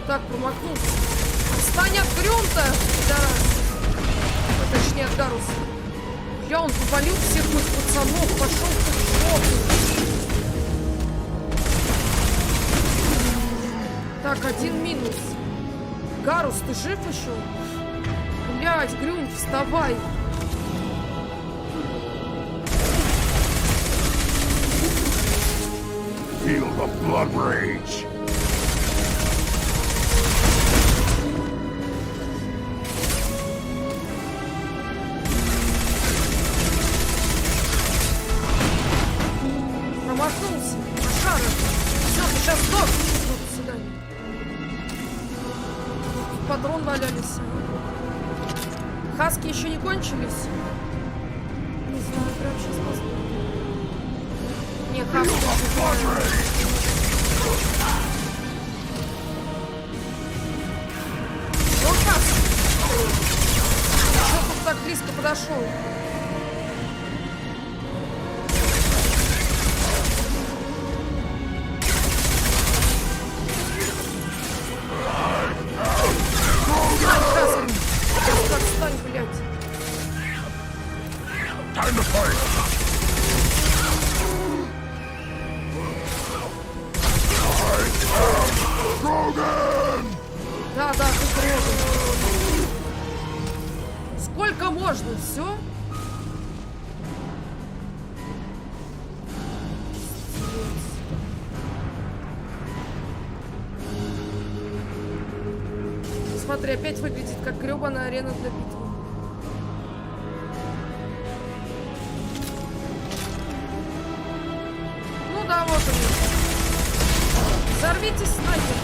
Так, промахнулся. Отстань от Грюнта, пидорас. Точнее, от Гаруса. Я он повалил всех моих пацанов. Пошел ты в жопу. Так, один минус. Гарус, ты жив еще? Блядь, Грюнт, вставай. Feel the blood rage. Промахнулся. Шара. Все, ты сейчас сдохнешь. Вот сюда. Патрон валялись. Хаски еще не кончились. Не знаю, прям сейчас посмотрим. Не, хаски. Ну, хаски. Что тут так близко подошел? Time to fight. Да, да, тут Роган. Сколько можно? Все? Смотри, опять выглядит как гребаная арена для битвы. Ну да, вот он. Взорвите снайпер.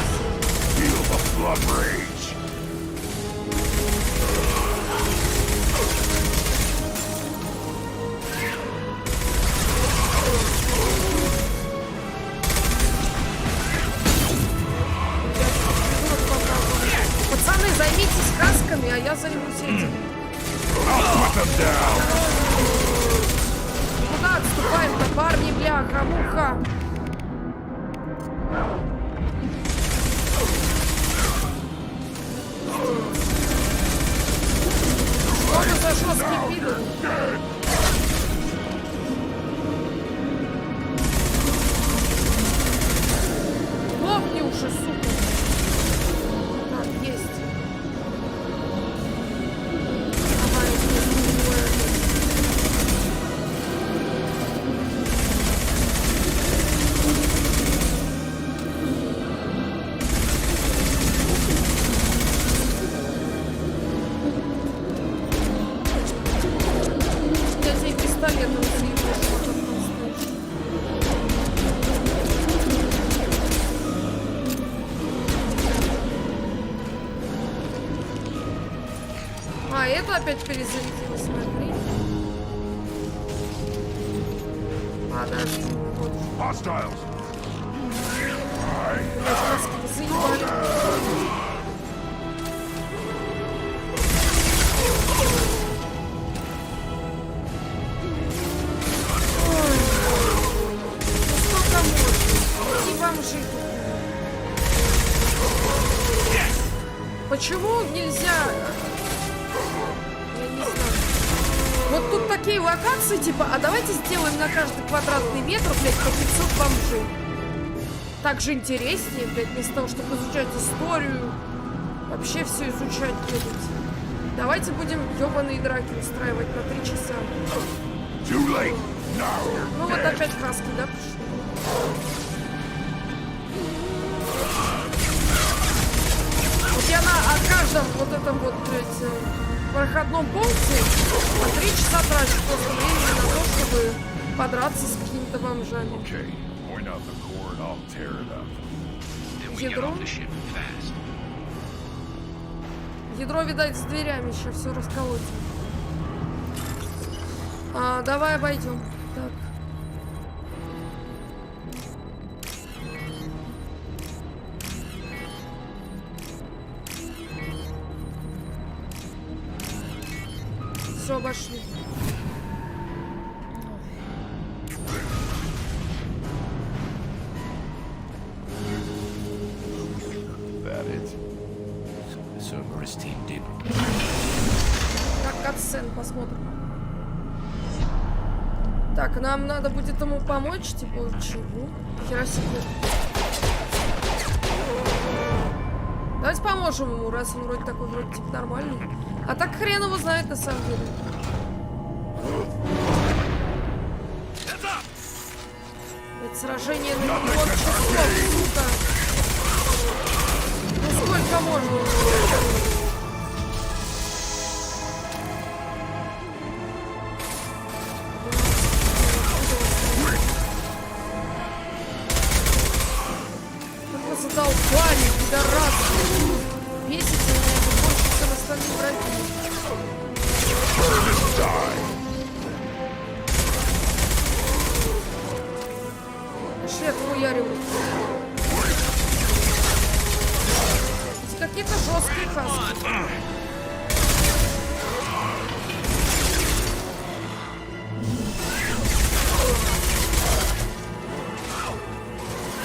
Feel the blood rage. Пацаны, займитесь касками, а я займусь этим. Куда отступаем-то, парни, бляха, муха? Что это за жесткий пидор? Лопни уже, сука. Так, есть. Давай, я тебе пистолетом съебу, что ты там стоишь. А, это опять перезарядилось, смотри. Подожди, вот. Hostiles. Блять, маски заебали. Ой. Ну сколько можно? И бомжи тут. Почему нельзя... Я не знаю. Вот тут такие локации, типа, а давайте сделаем на каждый квадратный метр, блядь, по 500 бомжей. Так же интереснее, блядь, вместо того, чтобы изучать историю, вообще все изучать, блядь. Давайте будем ёбаные драки устраивать на 3 часа. Ну вот опять хаски, да, пришли? Вот я на каждом вот этом вот, блядь, проходном пункте по 3 часа трачу просто времени на то, чтобы подраться с какими-то бомжами. Ядро? Ядро, видать, с дверями еще все расколоть. Давай обойдем. Так. Все, обошли. Так, катсцен посмотрим. Так, нам надо будет ему помочь, типа, чего? Херосику. Давайте поможем ему, раз он вроде такой, вроде типа нормальный. А так хрен его знает на самом деле. Это сражение на миллион часов, сука. Ну сколько можно? Только задолбали, пидорасы. Бесите меня, это больше, чем остальные враги. Пошли отхуяривать. Эти какие-то жесткие хаски.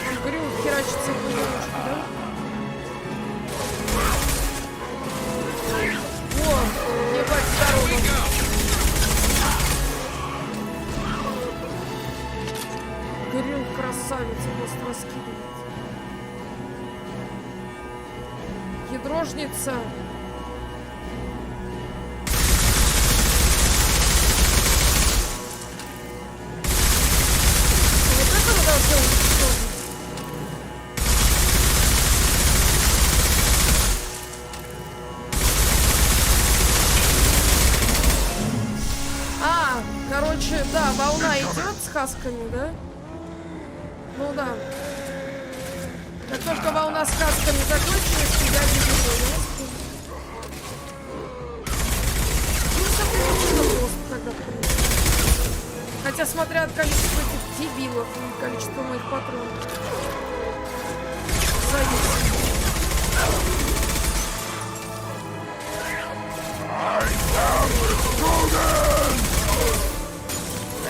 Он, говорю, херачится в немножко, да? О, ебать, здорово. просто раскидывает. Ядрожница. Вот это мы должны уничтожить. Короче, да, волна идет с хасками, да? Ну да. Как только волна с хасками закончилась, я бегу. Ну, это просто тогда. Хотя, смотря от количества этих дебилов и количества моих патронов. Зависит.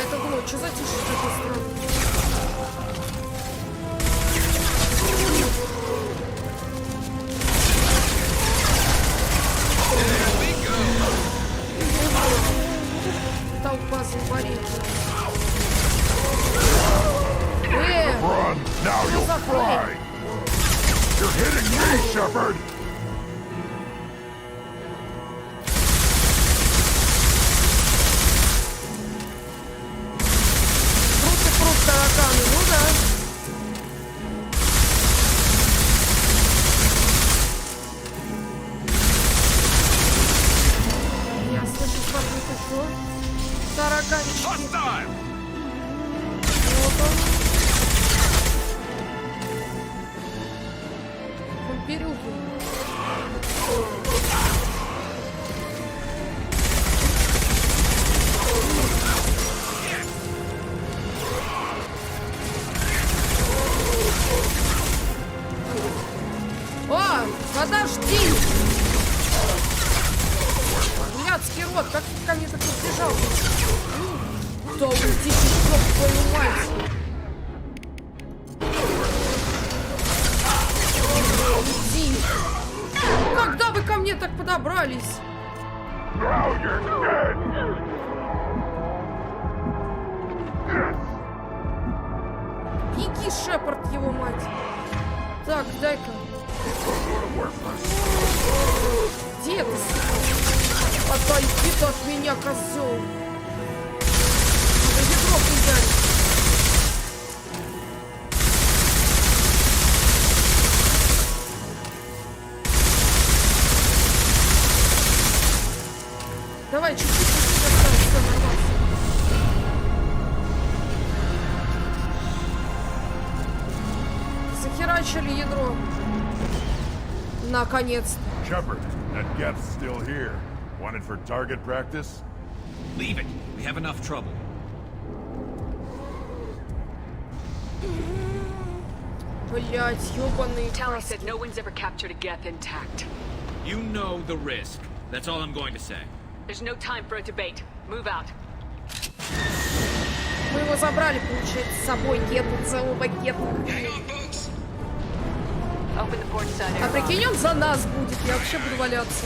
Это было, что за тише такой странный? Толпа зубарей. Now you'll fry! You're hitting me, Shepard! Тараканы, ну да. Я слышу, смотрю, еще тараканчики. Вот он. Вампирюки. О, подожди! Блядский рот, как ты ко мне так подбежал? Да уйди, чтоб твою мать! Уйди! Когда вы ко мне так подобрались? Беги, Шепард, его мать! Так, дай-ка. Где ты? Отойди ты от меня, козел. Надо ядро ударить. Давай, чуть-чуть осталось, нормально. Захерачили ядро. Наконец-то. Shepard, that Geth's still here. Wanted for target practice? Leave it. We have enough trouble. Блять, ёбаный. Tally said no one's ever captured a Geth intact. You know the risk. That's all I'm going to say. There's no time for a debate. Move out. Мы его забрали, получается, с собой. Гету целого гету. А прикинь, он за нас будет. Я вообще буду валяться.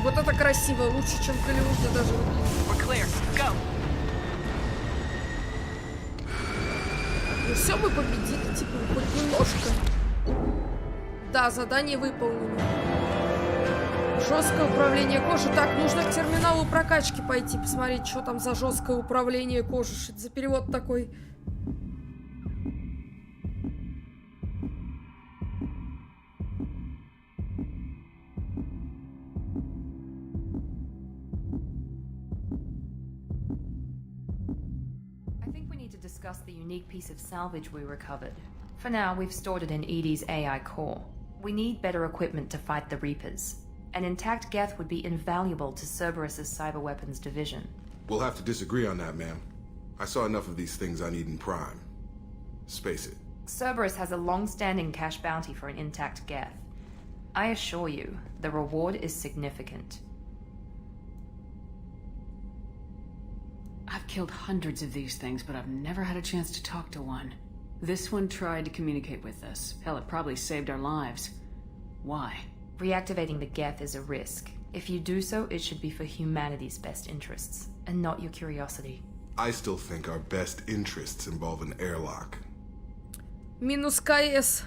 Вот это красиво. Лучше, чем в Голливуде даже. Ну все, мы победили, типа, хоть немножко. Да, задание выполнено. Жесткое управление кожи. Так, нужно к терминалу прокачки пойти, посмотреть, что там за жесткое управление кожи. Что это за перевод такой? Discuss the unique piece of salvage we recovered. For now, we've stored it in Edie's AI core. We need better equipment to fight the Reapers. An intact Geth would be invaluable to Cerberus's cyber weapons division. We'll have to disagree on that, ma'am. I saw enough of these things on Eden Prime. Space it. Cerberus has a long-standing cash bounty for an intact Geth. I assure you, the reward is significant. I've killed hundreds of these things, but I've never had a chance to talk to one. This one tried to communicate with us. Hell, it probably saved our lives. Why? Reactivating the Geth is a risk. If you do so, it should be for humanity's best interests, and not your curiosity. I still think our best interests involve an airlock. Минус КС.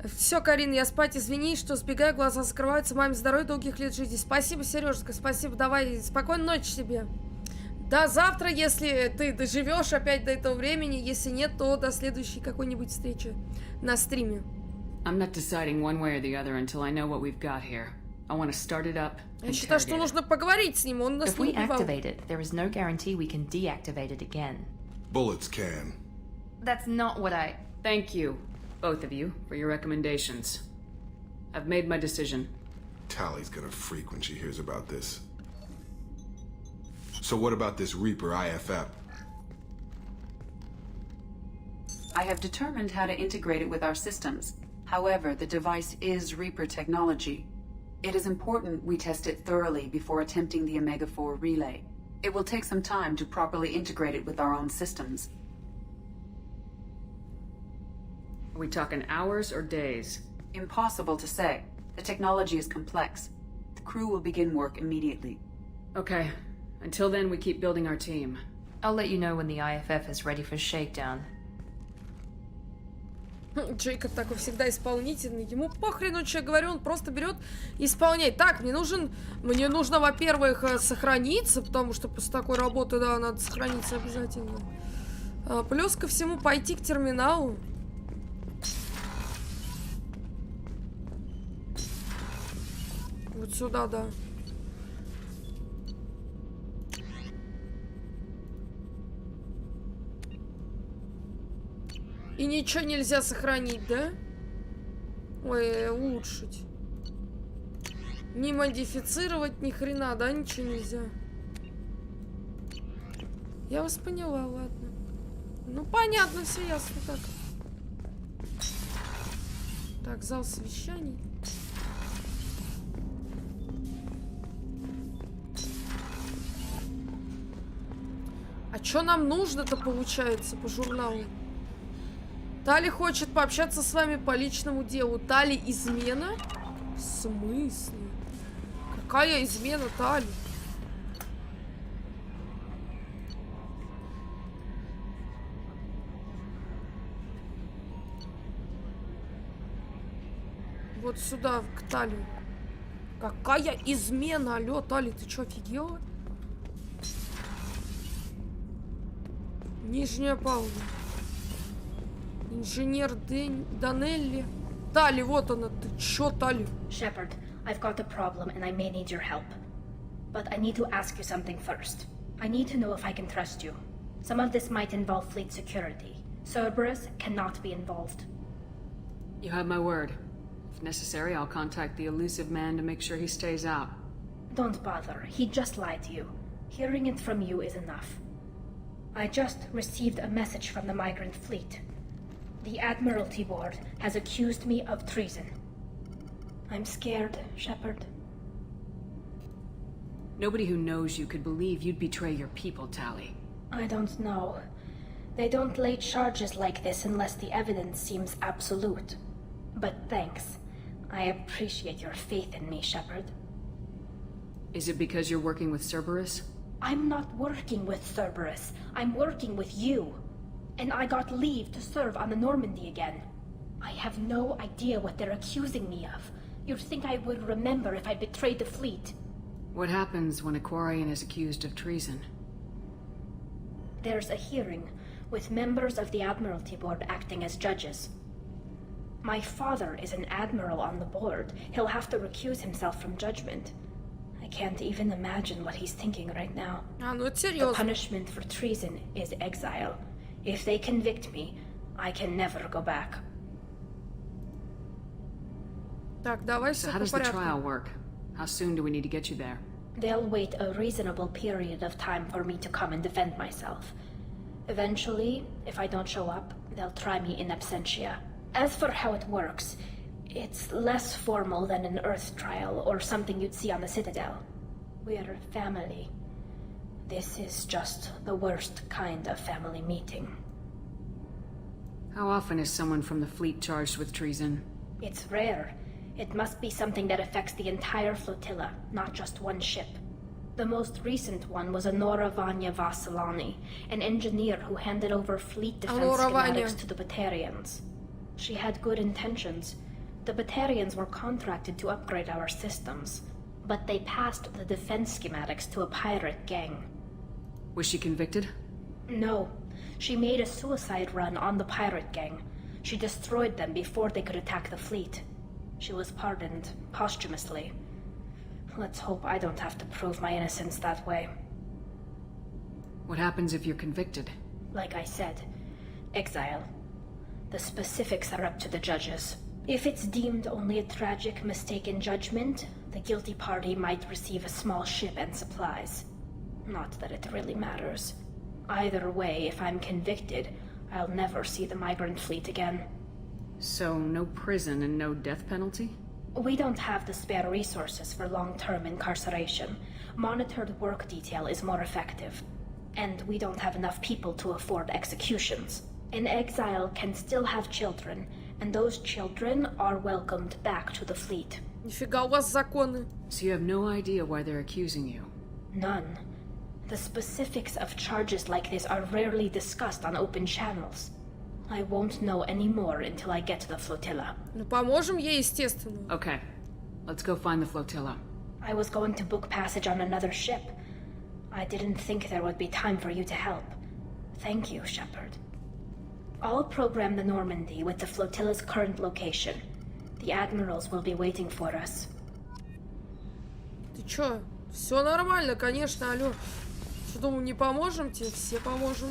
Все, Карин, я спать, извини, что сбегаю, глаза закрываются. Маме здоровья, долгих лет жизни. Спасибо, Сережка, спасибо. Давай, спокойной ночи тебе. До завтра, если ты доживешь опять до этого времени. Если нет, то до следующей какой-нибудь встречи на стриме. I'm not deciding one way or the other until I know what we've got here. I want to start it up. Я считаю, что нужно поговорить с ним. Он нас не убивал. If we activate it, there is no guarantee we can deactivate it again. Bullets can. That's not what I... Thank you, both of you, for your recommendations. I've made my decision. Tally's gonna freak when she hears about this. So what about this Reaper IFF? I have determined how to integrate it with our systems. However, the device is Reaper technology. It is important we test it thoroughly before attempting the Omega-4 relay. It will take some time to properly integrate it with our own systems. Are we talking hours or days? Impossible to say. The technology is complex. The crew will begin work immediately. Okay. Until then, we keep building our team. I'll let you know when the IFF is ready for shakedown. Джейкоб такой всегда исполнительный. Ему похрену, что я говорю, он просто берет и исполняет. Так, мне нужно, во-первых, сохраниться, потому что после такой работы, да, надо сохраниться обязательно. Плюс ко всему пойти к терминалу. Вот сюда, да. И ничего нельзя сохранить, да? Ой, улучшить. Не модифицировать ни хрена, да? Ничего нельзя. Я вас поняла, ладно. Ну, понятно, все ясно так. Так, зал совещаний. А что нам нужно-то, получается, по журналу? Тали хочет пообщаться с вами по личному делу. Тали измена? В смысле? Какая измена, Тали? Вот сюда, к Тали. Какая измена? Алло, Тали, ты что, офигела? Нижняя пауза. Инженер Данелли. Тали, вот она. Ты чё, Тали? Shepard, I've got a problem and I may need your help. But I need to ask you something first. I need to know if I can trust you. Some of this might involve fleet security. Cerberus cannot be involved. You have my word. If necessary, I'll contact the elusive man to make sure he stays out. Don't bother. He just lied to you. Hearing it from you is enough. I just received a message from the migrant fleet. The Admiralty Board has accused me of treason. I'm scared, Shepard. Nobody who knows you could believe you'd betray your people, Tali. I don't know. They don't lay charges like this unless the evidence seems absolute. But thanks. I appreciate your faith in me, Shepard. Is it because you're working with Cerberus? I'm not working with Cerberus. I'm working with you. And I got leave to serve on the Normandy again. I have no idea what they're accusing me of. You'd think I would remember if I betrayed the fleet. What happens when a Quarian is accused of treason? There's a hearing, with members of the Admiralty Board acting as judges. My father is an admiral on the board. He'll have to recuse himself from judgment. I can't even imagine what he's thinking right now. The punishment for treason is exile. If they convict me, I can never go back. So how does the trial work? How soon do we need to get you there? They'll wait a reasonable period of time for me to come and defend myself. Eventually, if I don't show up, they'll try me in absentia. As for how it works, it's less formal than an Earth trial or something you'd see on the Citadel. We're family. This is just the worst kind of family meeting. How often is someone from the fleet charged with treason? It's rare. It must be something that affects the entire flotilla, not just one ship. The most recent one was Anora Vanya Vasilani, an engineer who handed over fleet defense schematics to the Batarians. She had good intentions. The Batarians were contracted to upgrade our systems, but they passed the defense schematics to a pirate gang. Was she convicted? No. She made a suicide run on the pirate gang. She destroyed them before they could attack the fleet. She was pardoned, posthumously. Let's hope I don't have to prove my innocence that way. What happens if you're convicted? Like I said, exile. The specifics are up to the judges. If it's deemed only a tragic mistake in judgment, the guilty party might receive a small ship and supplies. Not that it really matters. Either way, if I'm convicted, I'll never see the migrant fleet again. So, no prison and no death penalty? We don't have the spare resources for long-term incarceration. Monitored work detail is more effective. And we don't have enough people to afford executions. An exile can still have children, and those children are welcomed back to the fleet. Нифига у вас законы. So you have no idea why they're accusing you? None. The specifics of charges like this are rarely discussed on open channels. I won't know any more until I get to the flotilla. Ну, поможем ей, естественно. Okay. Let's go find the flotilla. I was going to book passage on another ship. I didn't think there would be time for you to help. Thank you, Shepard. I'll program the Normandy with the flotilla's current location. The admirals will be waiting for us. Ты чё? Все нормально, конечно, алё. Что, думаю, не поможем тебе? Все поможем.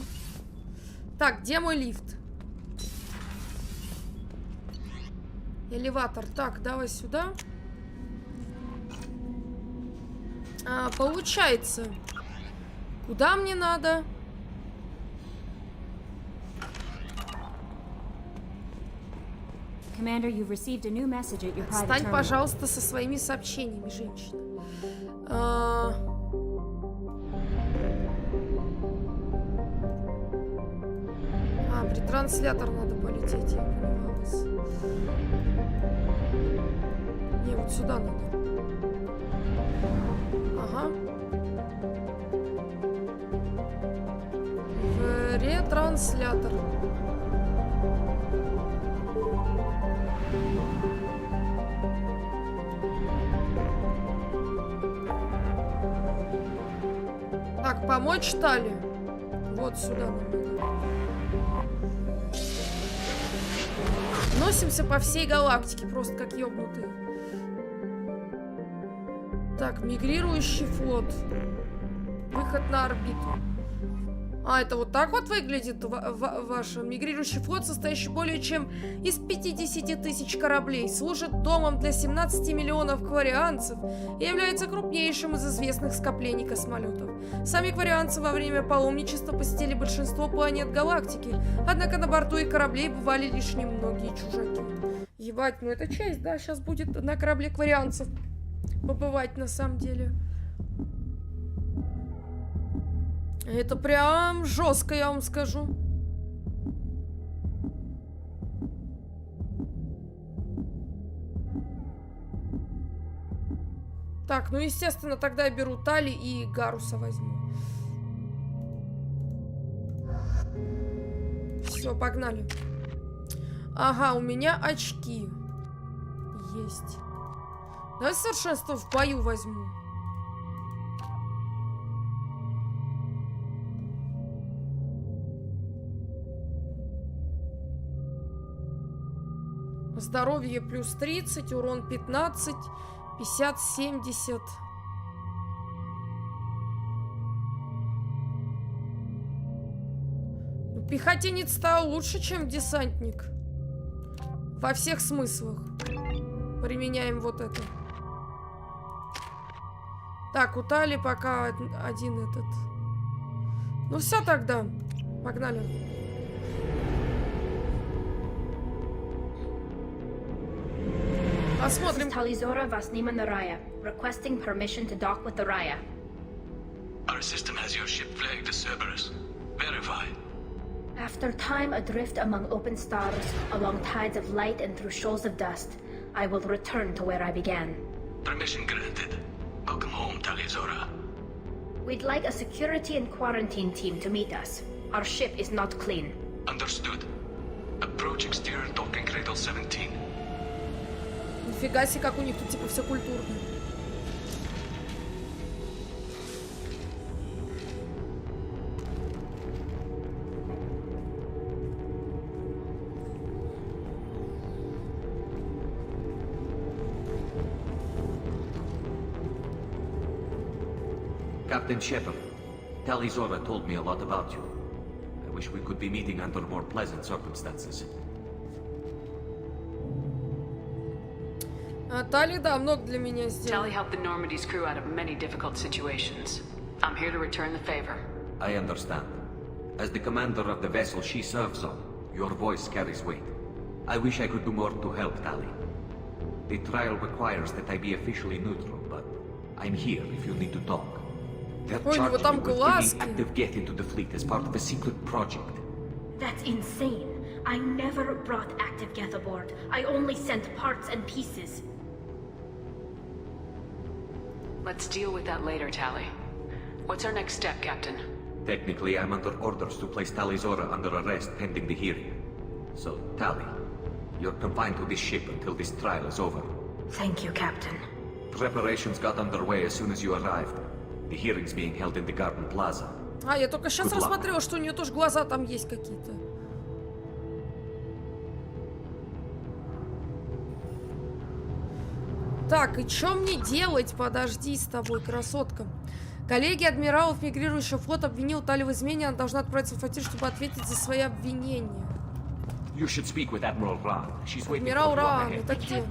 Так, где мой лифт? Элеватор. Так, давай сюда. Получается. Куда мне надо? Commander, you've received a new message at your private Стань, terminal. пожалуйста, со своими сообщениями, женщина. При транслятор надо полететь, я поняла вас. Не, вот сюда надо. Ага. В ретранслятор. Так, помочь, что ли? Вот сюда надо. Носимся по всей галактике, просто как ёбнутые. Так, мигрирующий флот. Выход на орбиту. Это вот так вот выглядит ваш мигрирующий флот, состоящий более чем из 50 тысяч кораблей, служит домом для 17 миллионов кварианцев и является крупнейшим из известных скоплений космолетов. Сами кварианцы во время паломничества посетили большинство планет галактики, однако на борту их кораблей бывали лишь немногие чужаки. Ебать, ну это честь, да, сейчас будет на корабле кварианцев побывать на самом деле. Это прям жестко, я вам скажу. Так, ну естественно, тогда я беру Тали и Гаруса возьму. Все, погнали. Ага, у меня очки есть. Давай совершенство в бою возьму. Здоровье плюс 30, урон 15, 50, 70. Пехотинец стал лучше, чем десантник. Во всех смыслах. Применяем вот это. Так, у Тали пока один этот. Ну все тогда. Погнали. Посмотрим. Talizora Vasnima Naraya, requesting permission to dock with the Raya. Our system has your ship flagged as Cerberus. Verify. After time adrift among open stars, along tides of light and through shoals of dust, I will return to where I began. Permission granted. Welcome home, Talizora. We'd like a security and quarantine team to meet us. Our ship is not clean. Understood. Approach exterior docking cradle 17. Нифига себе, как у них тут типа все культурно. Captain Shepard, Talizora told me a lot about you. I wish we could be meeting under more pleasant circumstances. Тали, да, много для меня сделал. Tali helped the Normandy's crew out of many difficult situations. I'm here to return the favor. I understand. As the commander of the vessel she serves on, your voice carries weight. I wish I could do more to help, Tali. The trial requires that I be officially neutral, but I'm here if you need to talk. They're charging me with bringing active Geth into the fleet as part of a secret project. That's insane. I never brought active Geth aboard. I only sent parts and pieces. Let's deal with that later, Tali. What's our next step, Captain? Technically, I'm under orders to place Talizora under arrest pending the hearing. So, Tali, you're confined to this ship until this trial is over. Thank you, Captain. Preparations got underway as soon as you arrived. The hearing's being held in the Garden Plaza. А, я только сейчас рассмотрела, что у нее тоже глаза там есть какие-то. Так, и что мне делать? Подожди с тобой, красотка. Коллеги адмиралов мигрирующего флота обвинил Тали в измене. Она должна отправиться в флотиль, чтобы ответить за свои обвинения. You should speak with Admiral Ran. She's waiting Адмирал for you Ран, ahead. это где? If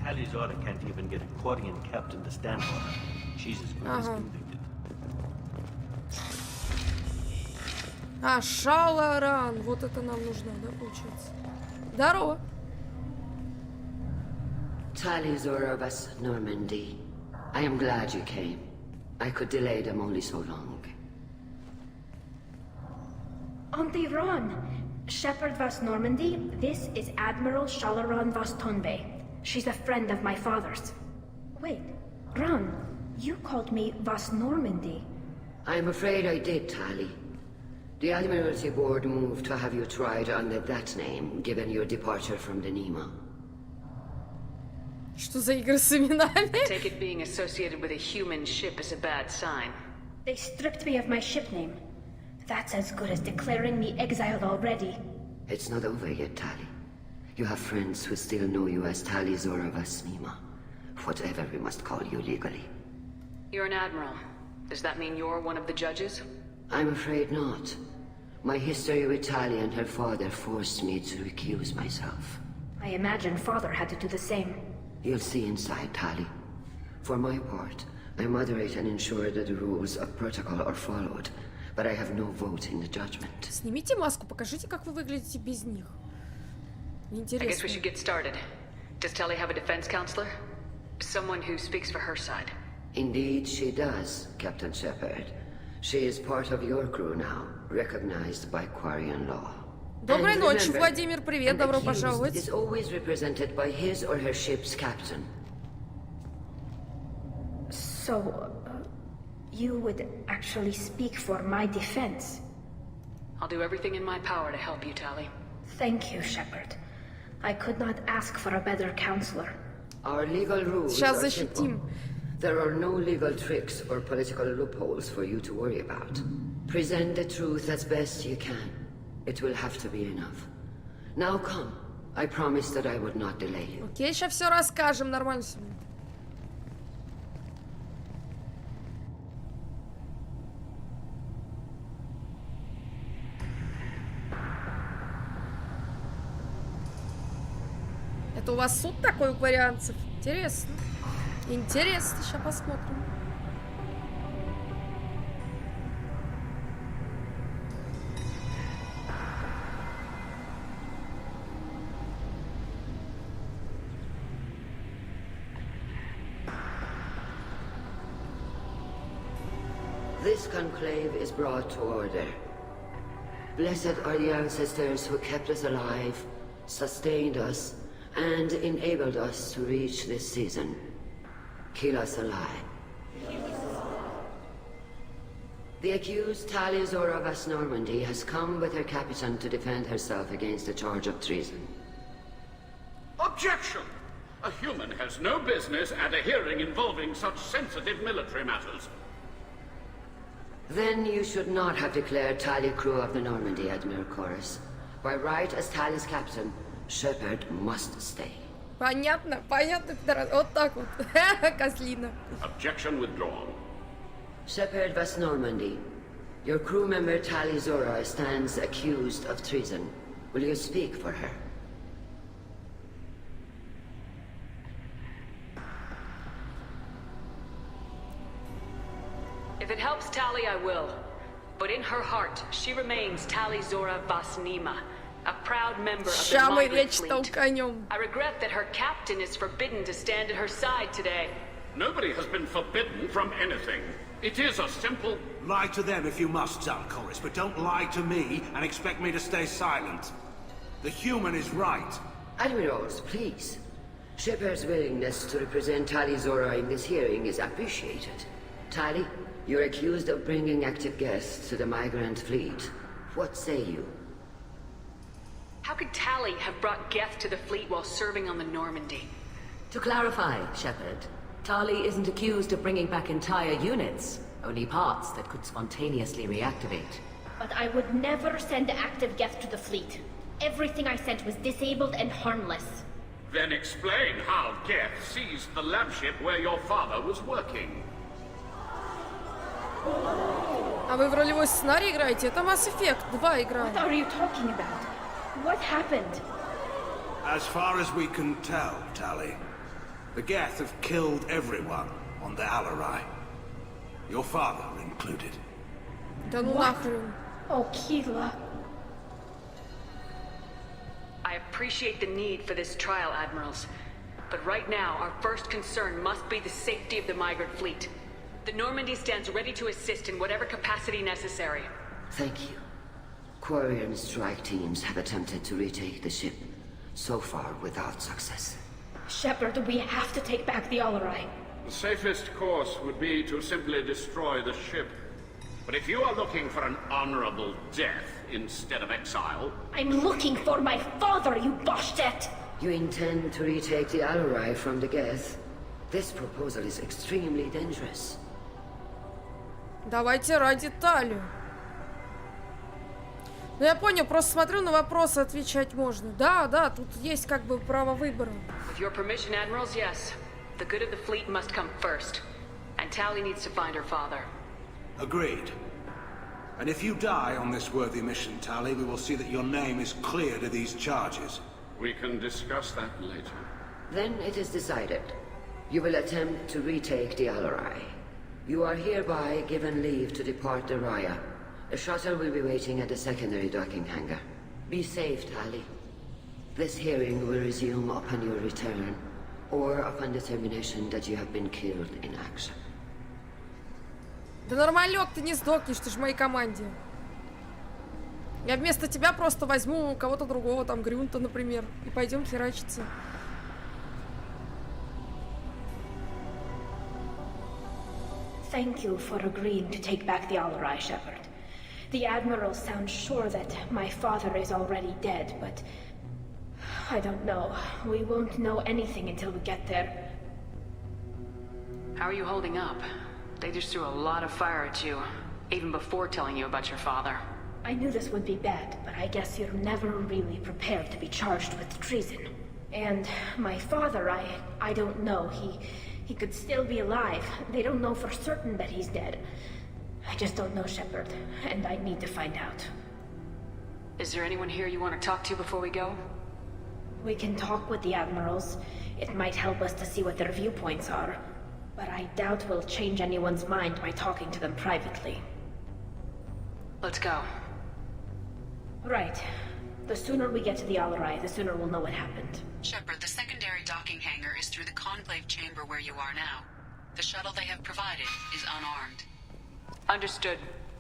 Talizora can't even get a Quarian captain to stand for her, she's as good as convicted. А, Шала Ран. Вот это нам нужно, да, получается? Здорово. Talizora of us, Normandy. I am glad you came. I could delay them only so long. Auntie Ron! Shepard Vas Normandy, this is Admiral Shalaran Vas Tonbe. She's a friend of my father's. Wait, Ron, you called me Vas Normandy. I'm afraid I did, Tali. The Admiralty Board moved to have you tried under that name, given your departure from the Nima. Что за игры с именами? I take it being associated with a human ship is a bad sign. They stripped me of my ship name. That's as good as declaring me exiled already. It's not over yet, Tali. You have friends who still know you as Talizora Vas Nima. Whatever we must call you legally. You're an admiral. Does that mean you're one of the judges? I'm afraid not. My history with Tali and her father forced me to recuse myself. I imagine father had to do the same. You'll see inside, Tali. For my part, I moderate and ensure that the rules of protocol are followed, but I have no vote in the judgment. Снимите маску, покажите, как вы выглядите без них. I guess we should get started. Does Tali have a defense counselor? Someone who speaks for her side. Indeed, she does, Captain Shepard. She is part of your crew now, recognized by Quarian law. Доброй ночи, Владимир, привет, добро пожаловать. Is always represented by his or her ship's captain. So, you would actually speak for my defense? I'll do everything in my power to help you, Tali. Thank you, Shepard. I could not ask for a better counselor. Our legal rules are simple. There are no legal tricks or political loopholes for you to worry about. Present the truth as best you can. It will have to be enough. Now come. I promise that I would not delay you. Окей, сейчас все расскажем, нормально все. Это у вас суд такой у вариантов? Интересно. Интересно, сейчас посмотрим. This conclave is brought to order. Blessed are the ancestors who kept us alive, sustained us, and enabled us to reach this season. Kill us alive. The accused Talia Zora Vas Normandy has come with her captain to defend herself against a charge of treason. Objection! A human has no business at a hearing involving such sensitive military matters. Then you should not have declared Talia crew of the Normandy, Admiral Chorus. By right as Talia's captain, Shepard must stay. Понятно, понятно, вот так вот. Козлина. Objection withdrawn. Shepard Vas Normandy, your crew member Talia Zora stands accused of treason. Will you speak for her? If it helps Tali, I will. But in her heart, she remains Tali Zora Vas Nima, a proud member of the Migrant Fleet. I regret that her captain is forbidden to stand at her side today. Nobody has been forbidden from anything. It is a simple... Lie to them if you must, Zalcoris, but don't lie to me and expect me to stay silent. The human is right. Admirals, please. Shepard's willingness to represent Tali Zora in this hearing is appreciated. Tali, you're accused of bringing active guests to the Migrant Fleet. What say you? How could Tali have brought Geth to the fleet while serving on the Normandy? To clarify, Shepard, Tali isn't accused of bringing back entire units, only parts that could spontaneously reactivate. But I would never send active Geth to the fleet. Everything I sent was disabled and harmless. Then explain how Geth seized the lab ship where your father was working. А вы в ролевой сценарий играете? Это Mass Effect 2 игра. What are you talking about? What happened? As far as we can tell, Tali, the Geth have killed everyone on the Alarai. Your father included. Да ну нахрен. Oh, Keela. I appreciate the need for this trial, Admirals. But right now, our first concern must be the safety of the Migrant Fleet. The Normandy stands ready to assist in whatever capacity necessary. Thank you. Quarian strike teams have attempted to retake the ship, so far without success. Shepard, we have to take back the Alarai. The safest course would be to simply destroy the ship. But if you are looking for an honorable death instead of exile... I'm looking for my father, you bastet! You intend to retake the Alarai from the Geth? This proposal is extremely dangerous. Давайте ради Талию. Ну я понял, просто смотрю на вопросы, отвечать можно. Да, да, тут есть как бы право выбора. With your permission, Admirals, yes. The good of the fleet must come first. And Tali needs to find her father. Agreed. And if you die on this worthy mission, Tali, we will see that your name is cleared of these charges. We can discuss that later. Then it is decided. You will attempt to retake the Alarai. You are hereby given leave to depart the Raya. A shuttle will be waiting at the secondary docking hangar. Be safe, Tali. This hearing will resume upon your return, or upon determination that you have been killed in action. Да нормалек, ты не сдохнешь, ты ж в моей команде. Я вместо тебя просто возьму кого-то другого, там Грюнта, например, и пойдем херачиться. Thank you for agreeing to take back the Alarai, Shepard. The Admiral sounds sure that my father is already dead, but... I don't know. We won't know anything until we get there. How are you holding up? They just threw a lot of fire at you, even before telling you about your father. I knew this would be bad, but I guess you're never really prepared to be charged with treason. And my father, I don't know. He could still be alive. They don't know for certain that he's dead. I just don't know, Shepard, and I need to find out. Is there anyone here you want to talk to before we go? We can talk with the Admirals. It might help us to see what their viewpoints are. But I doubt we'll change anyone's mind by talking to them privately. Let's go. Right. The sooner we get to the Alarai, the sooner we'll know what happened. Shepard, the secondary docking hangar is through the conclave chamber where you are now. The shuttle they have provided is unarmed. Understood.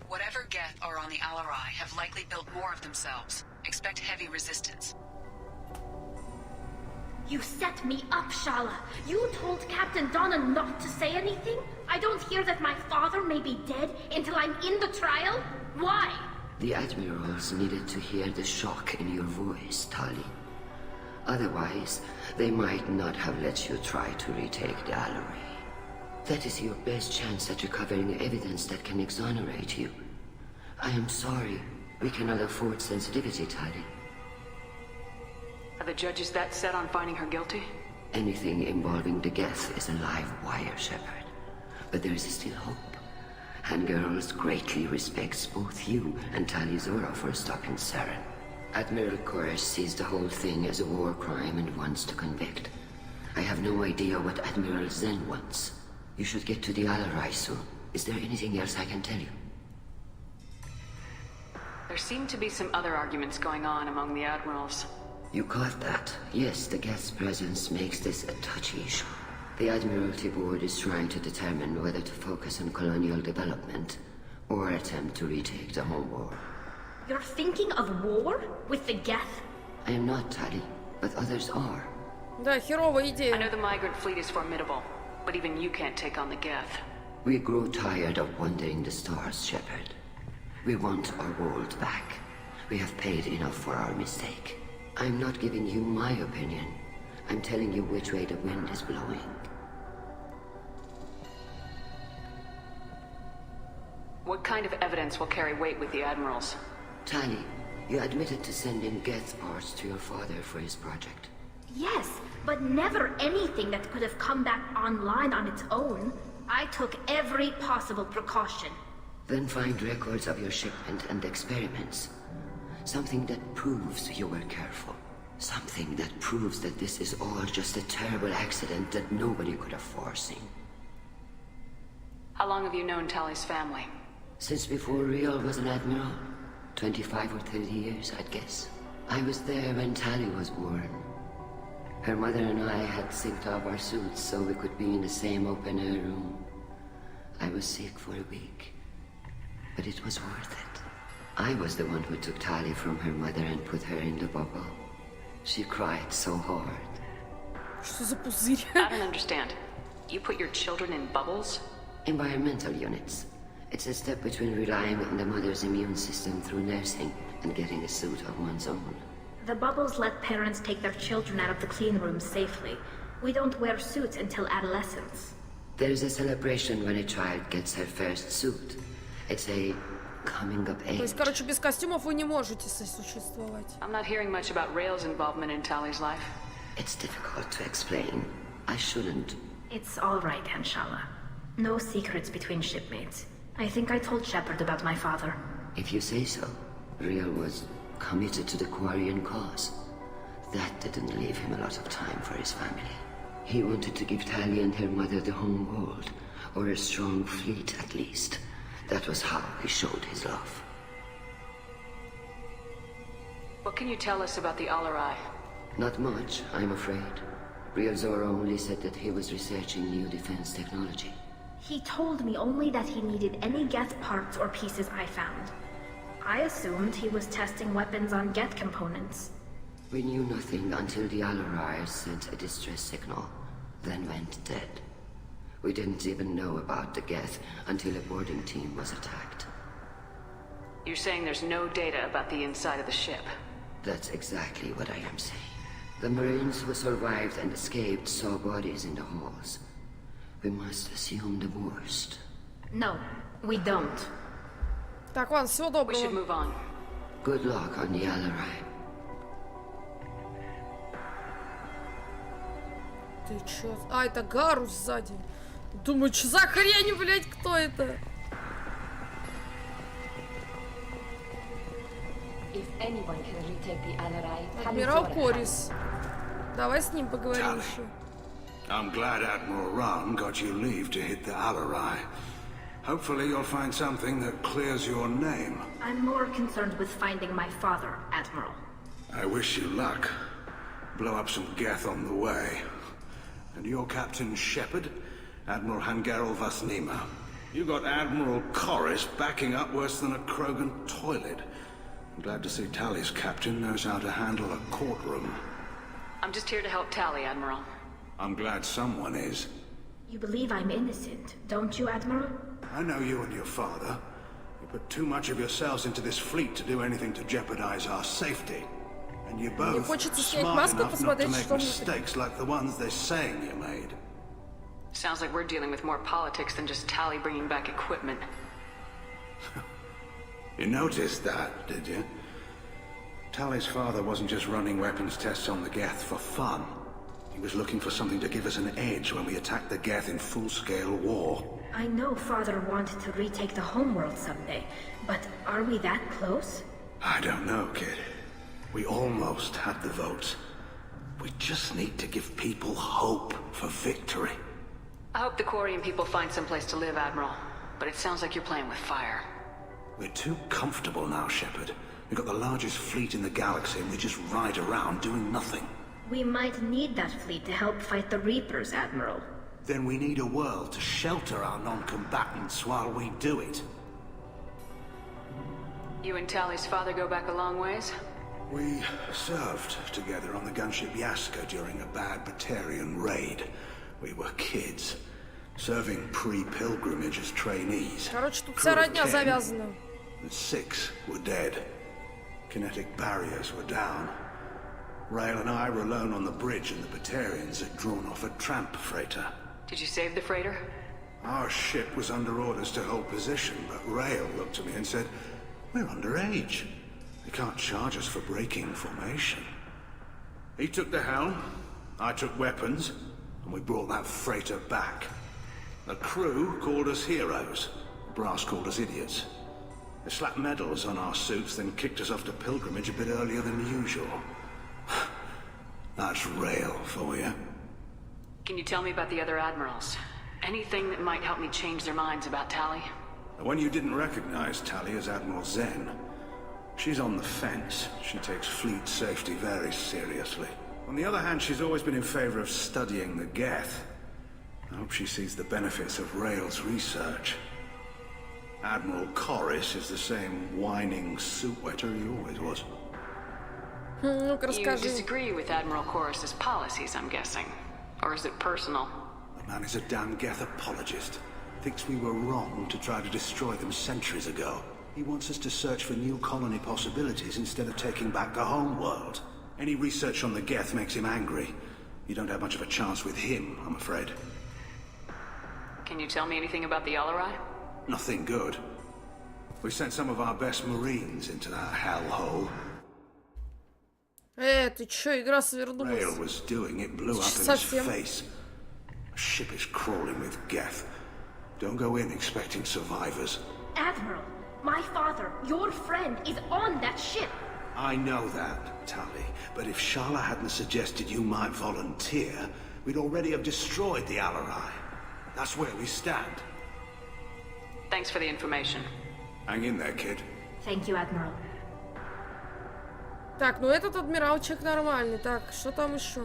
Whatever Geth are on the Alarai have likely built more of themselves. Expect heavy resistance. You set me up, Shala. You told Captain Donna not to say anything? I don't hear that my father may be dead until I'm in the trial? Why? The Admirals needed to hear the shock in your voice, Tali. Otherwise, they might not have let you try to retake the Alarai. That is your best chance at recovering evidence that can exonerate you. I am sorry. We cannot afford sensitivity, Tali. Are the judges that set on finding her guilty? Anything involving the Geth is a live wire, Shepard. But there is still hope. Handgirls greatly respects both you and Tali Zora for stopping Saren. Admiral Koresh sees the whole thing as a war crime and wants to convict. I have no idea what Admiral Zen wants. You should get to the Alarai soon. Is there anything else I can tell you? There seem to be some other arguments going on among the admirals. You caught that? Yes, the Geth's presence makes this a touchy issue. The Admiralty Board is trying to determine whether to focus on colonial development or attempt to retake the home war. You're thinking of war? With the Geth? I am not, Tali, but others are. Да, херовая идея. I know the migrant fleet is formidable, but even you can't take on the Geth. We grow tired of wandering the stars, Shepard. We want our world back. We have paid enough for our mistake. I'm not giving you my opinion. I'm telling you which way the wind is blowing. What kind of evidence will carry weight with the admirals? Tali, you admitted to sending Geth parts to your father for his project. Yes, but never anything that could have come back online on its own. I took every possible precaution. Then find records of your shipment and experiments. Something that proves you were careful. Something that proves that this is all just a terrible accident that nobody could have foreseen. How long have you known Tali's family? Since before Riel was an admiral. 25 or 30 years, I'd guess. I was there when Tali was born. Her mother and I had synced up our suits so we could be in the same open-air room. I was sick for a week, but it was worth it. I was the one who took Tali from her mother and put her in the bubble. She cried so hard. Что за пузырь? I don't understand. You put your children in bubbles? Environmental units. It's a step between relying on the mother's immune system through nursing and getting a suit of one's own. The bubbles let parents take their children out of the clean rooms safely. We don't wear suits until adolescence. There's a celebration when a child gets her first suit. It's a coming of age. То есть, короче, без костюмов вы не можете сосуществовать. I'm not hearing much about Rael's involvement in Tali's life. It's difficult to explain. I shouldn't. It's all right, Anshala. No secrets between shipmates. I think I told Shepard about my father. If you say so. Riel was committed to the Quarian cause. That didn't leave him a lot of time for his family. He wanted to give Tali and her mother the home world, or a strong fleet at least. That was how he showed his love. What can you tell us about the Alarai? Not much, I'm afraid. Riel Zora only said that he was researching new defense technology. He told me only that he needed any Geth parts or pieces I found. I assumed he was testing weapons on Geth components. We knew nothing until the Alarai sent a distress signal, then went dead. We didn't even know about the Geth until a boarding team was attacked. You're saying there's no data about the inside of the ship? That's exactly what I am saying. The Marines who survived and escaped saw bodies in the halls. We must assume the worst. No, we don't. Так, ладно, всего доброго. We should move on. Good luck on the Alarai. Ты чё? А, это Гарус сзади. Думаю, что за хрень, блядь, кто это? Адмирал Корис. Давай с ним поговорим еще. I'm glad Admiral Ran got you leave to hit the Alarai. Hopefully you'll find something that clears your name. I'm more concerned with finding my father, Admiral. I wish you luck. Blow up some Geth on the way. And your Captain Shepard, Admiral Hangarel Vasnima. You got Admiral Corris backing up worse than a Krogan toilet. I'm glad to see Tally's captain knows how to handle a courtroom. I'm just here to help Tally, Admiral. I'm glad someone is. You believe I'm innocent, don't you, Admiral? I know you and your father. You put too much of yourselves into this fleet to do anything to jeopardize our safety. And you're both smart enough not to make mistakes like the ones they're saying you made. Sounds like we're dealing with more politics than just Tally bringing back equipment. You noticed that, did you? Tally's father wasn't just running weapons tests on the Geth for fun. He was looking for something to give us an edge when we attacked the Geth in full-scale war. I know Father wanted to retake the homeworld someday, but are we that close? I don't know, kid. We almost had the votes. We just need to give people hope for victory. I hope the Quarian people find someplace to live, Admiral. But it sounds like you're playing with fire. We're too comfortable now, Shepard. We've got the largest fleet in the galaxy and we just ride around doing nothing. We might need that fleet to help fight the Reapers, Admiral. Then we need a world to shelter our non-combatants while we do it. You and Tally's father go back a long ways? We served together on the gunship Yaska during a bad Batarian raid. We were kids, serving pre-pilgrimage as trainees. Короче, тут вся родня завязана. 6 were dead. Kinetic barriers were down. Rail and I were alone on the bridge and the Batarians had drawn off a tramp freighter. Did you save the freighter? Our ship was under orders to hold position, but Rail looked at me and said, "We're underage. They can't charge us for breaking formation." He took the helm, I took weapons, and we brought that freighter back. The crew called us heroes. The brass called us idiots. They slapped medals on our suits, then kicked us off to pilgrimage a bit earlier than usual. That's Rail for you. Can you tell me about the other admirals? Anything that might help me change their minds about Tally? The one you didn't recognize, Tally, is Admiral Zen. She's on the fence. She takes fleet safety very seriously. On the other hand, she's always been in favor of studying the Geth. I hope she sees the benefits of Rail's research. Admiral Corris is the same whining suit-wetter he always was. You disagree with Admiral Corris's policies, I'm guessing. Or is it personal? The man is a damn Geth apologist. Thinks we were wrong to try to destroy them centuries ago. He wants us to search for new colony possibilities instead of taking back the home world. Any research on the Geth makes him angry. You don't have much of a chance with him, I'm afraid. Can you tell me anything about the Alarai? Nothing good. We sent some of our best Marines into that hellhole. Ты чё, игра свернулась? Rail was doing it, blew up in his face. A ship is crawling with Geth. Don't go in expecting survivors. Admiral, my father, your friend, is on that ship. I know that, Tally, but if Shala hadn't suggested you might volunteer, we'd already have destroyed the Alarai. That's where we stand. Thanks for the information. Hang in there, kid. Thank you, Admiral. Так, ну этот адмиралчик нормальный. Так, что там еще?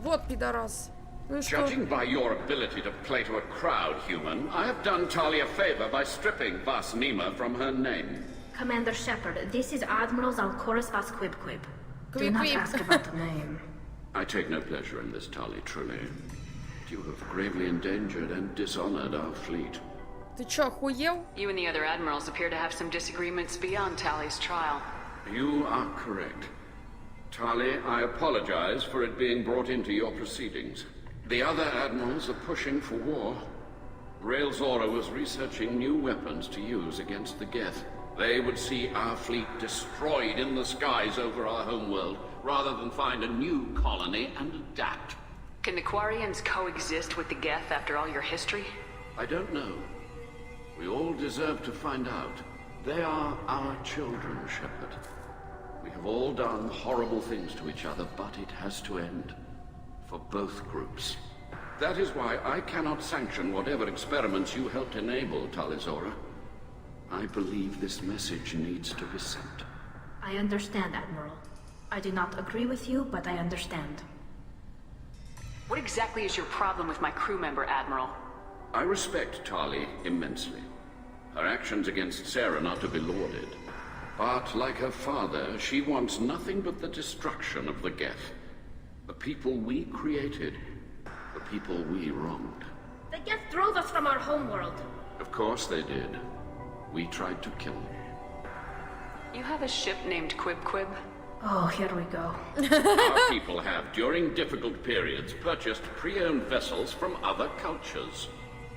Вот пидорас. Ну что? Judging by your ability to play to a crowd, human, I have done Tali a favor by stripping Vas Nima from her name. Commander Shepard, this is Admiral Zalkoris Vas Quib. Do not ask about the name. I take no pleasure in this, Tali, truly. You have gravely endangered and dishonored our fleet. Ты чё, охуел? You and the other admirals appear to have some disagreements beyond Tally's trial. You are correct. Tali, I apologize for it being brought into your proceedings. The other admirals are pushing for war. Rail Zora was researching new weapons to use against the Geth. They would see our fleet destroyed in the skies over our homeworld, rather than find a new colony and adapt. Can the Quarians coexist with the Geth after all your history? I don't know. We all deserve to find out. They are our children, Shepard. We have all done horrible things to each other, but it has to end. For both groups. That is why I cannot sanction whatever experiments you helped enable, Talizora. I believe this message needs to be sent. I understand, Admiral. I do not agree with you, but I understand. What exactly is your problem with my crew member, Admiral? I respect Tali immensely. Her actions against Saren are to be lauded. But like her father, she wants nothing but the destruction of the Geth. The people we created. The people we wronged. The Geth drove us from our homeworld. Of course they did. We tried to kill them. You have a ship named Quib? Oh, here we go. Our people have, during difficult periods, purchased pre-owned vessels from other cultures.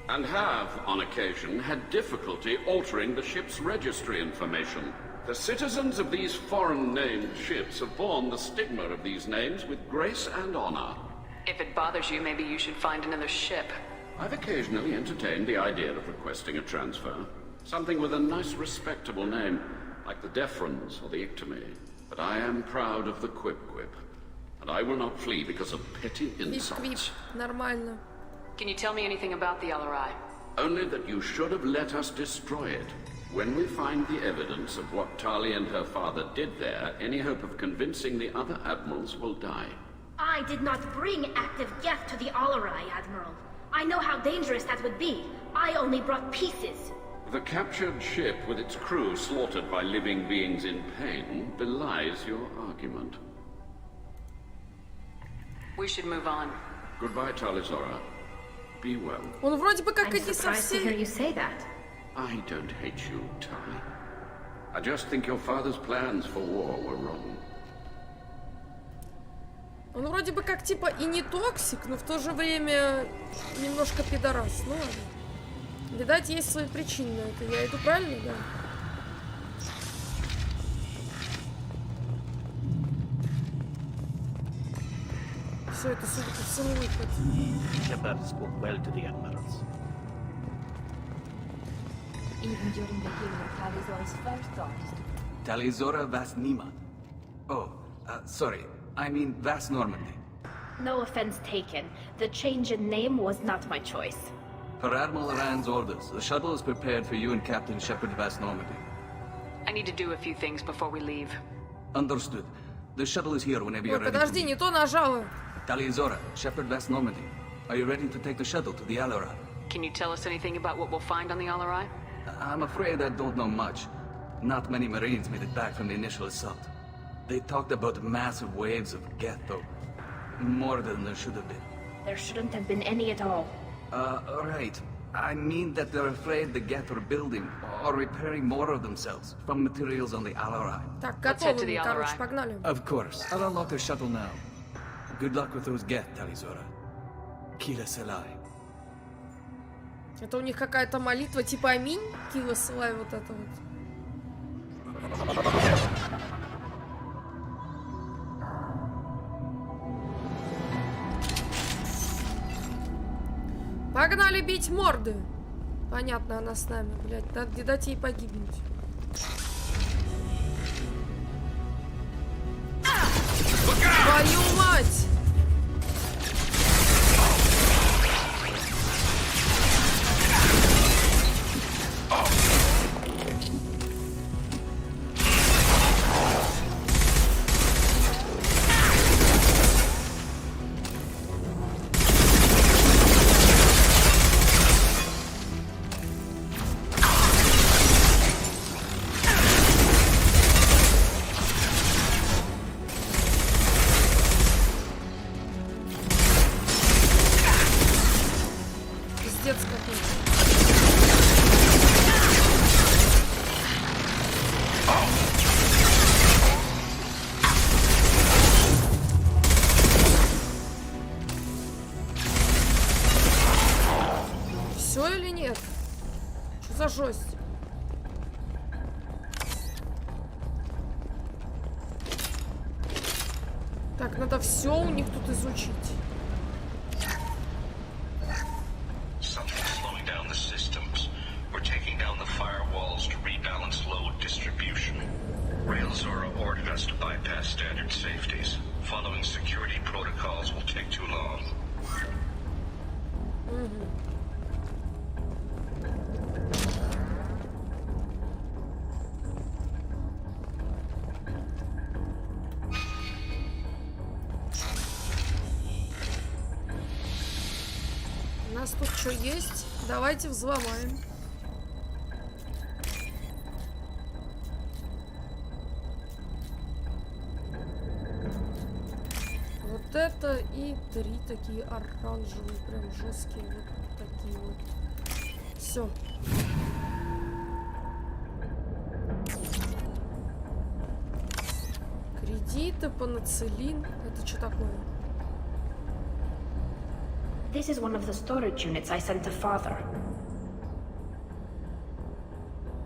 And have, on occasion, had difficulty altering the ship's registry information. The citizens of these foreign-named ships have borne the stigma of these names with grace and honor. If it bothers you, maybe you should find another ship. I've occasionally entertained the idea of requesting a transfer. Something with a nice, respectable name, like the Defrons or the Ictomy. But I am proud of the Quib. And I will not flee because of petty insults. Нормально. Can you tell me anything about the LRI? Only that you should have let us destroy it. When we find the evidence of what Tali and her father did there, any hope of convincing the other admirals will die. I did not bring active Geth to the Alarai, Admiral. I know how dangerous that would be. I only brought pieces. The captured ship with its crew slaughtered by living beings in pain belies your argument. We should move on. Goodbye, Talizora. Be well. Он вроде бы как I'm и не surprised to hear совсем... you say that. I don't hate you, Tali. I just think your father's plans for war were wrong. Он вроде бы как типа и не токсик, но в то же время немножко пидорас. Ну ладно. Видать, есть свои причины на это. Я иду правильно, да? Все это, судя по всему, выход. Shepard spoke well to the admirals. Even during the hearing of Talizora's first thought is to... Talizora Vasnima. Oh, sorry. I mean Vas Normandy. No offense taken. The change in name was not my choice. Per Admiral Rand's orders, the shuttle is prepared for you and Captain Shepard Vas Normandy. I need to do a few things before we leave. Understood. The shuttle is here whenever you're Ой, ready. подожди, не то нажала. Talizora, Shepard Vas Normandy. Are you ready to take the shuttle to the Alarai? Can you tell us anything about what we'll find on the LRI? I'm afraid I don't know much. Not many Marines made it back from the initial assault. They talked about massive waves of Geth, though. More than there should have been. There shouldn't have been any at all. Right. I mean that they're afraid the Geth are building or repairing more of themselves from materials on the Alarai. Так, готовы, короче, погнали. Of course. I'll unlock the shuttle now. Good luck with those Geth, Talizora. Kila Selai. Это у них какая-то молитва типа аминь? Кила Сылай, вот это вот. Погнали бить морды. Понятно, она с нами, блядь. Надо не дать ей погибнуть. Твою мать! Все или нет? Что за жесть? Так, надо все у них тут изучить. Something's slowing down the systems. We're taking down the firewalls to rebalance load distribution. Railzora ordered us to bypass standard safeties. Following security protocols will take too long. У нас тут что есть? Давайте взломаем. Вот это и 3 такие оранжевые, прям жесткие, вот такие вот. Все. Кредиты, панацелин. Это что такое? This is one of the storage units I sent to Father.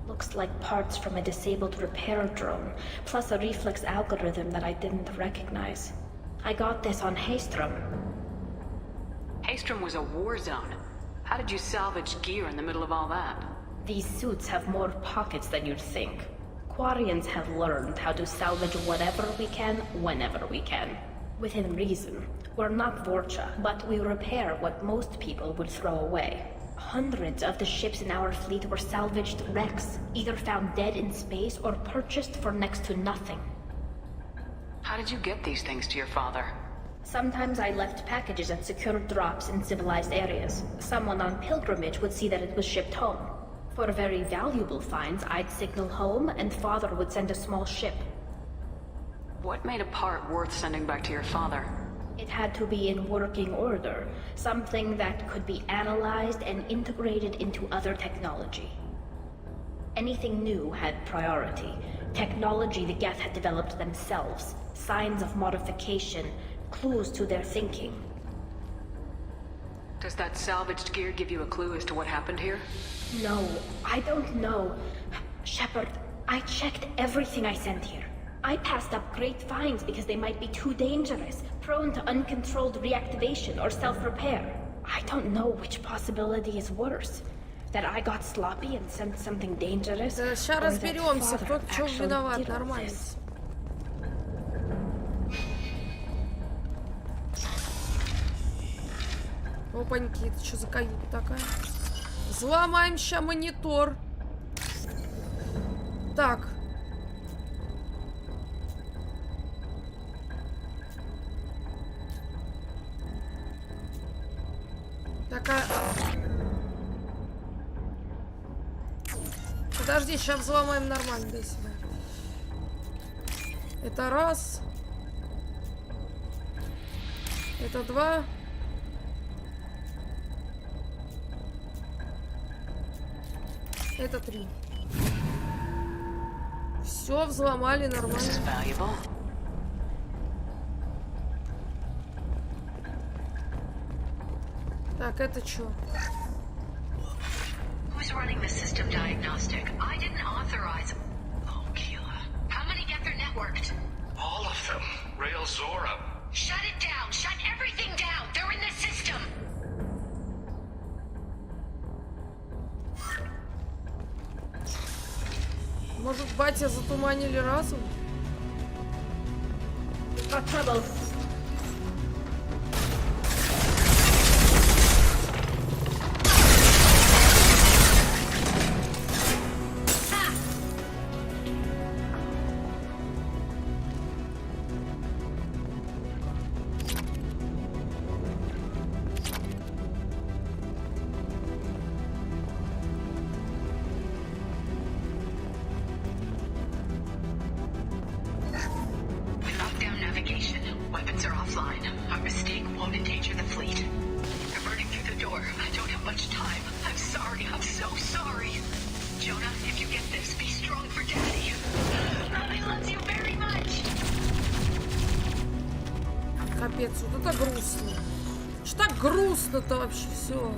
Looks like parts from a disabled repair drone, plus a reflex algorithm that I didn't recognize. I got this on Haystrom. Haystrom was a war zone. How did you salvage gear in the middle of all that? These suits have more pockets than you'd think. Quarians have learned how to salvage whatever we can, whenever we can. Within reason. We're not Vorcha, but we repair what most people would throw away. Hundreds of the ships in our fleet were salvaged wrecks, either found dead in space or purchased for next to nothing. How did you get these things to your father? Sometimes I left packages at secure drops in civilized areas. Someone on pilgrimage would see that it was shipped home. For very valuable finds, I'd signal home, and Father would send a small ship. What made a part worth sending back to your father? It had to be in working order, something that could be analyzed and integrated into other technology. Anything new had priority. Technology the Geth had developed themselves, signs of modification, clues to their thinking. Does that salvaged gear give you a clue as to what happened here? No, I don't know. Shepard, I checked everything I sent here. I passed up great finds because they might be too dangerous, prone to uncontrolled reactivation or self-repair. I don't know which possibility is worse. That I got sloppy and sent something dangerous. Сейчас разберемся, кто в чем виноват, нормально. Опаньки, это что за каюта такая? Взломаем ща монитор. Так. Такая... Подожди, сейчас взломаем нормально, дай сюда. Это раз. Это два. Это 3. Все, взломали нормально. Так, это что? Who's running the system diagnostic? I didn't authorize. Oh, Keela. How many get their networked? All of them. Rail Zora. Shut it down. Shut everything down. They're in the system. Может, батя затуманили разум? Капец, вот это грустно. Что так грустно-то вообще все?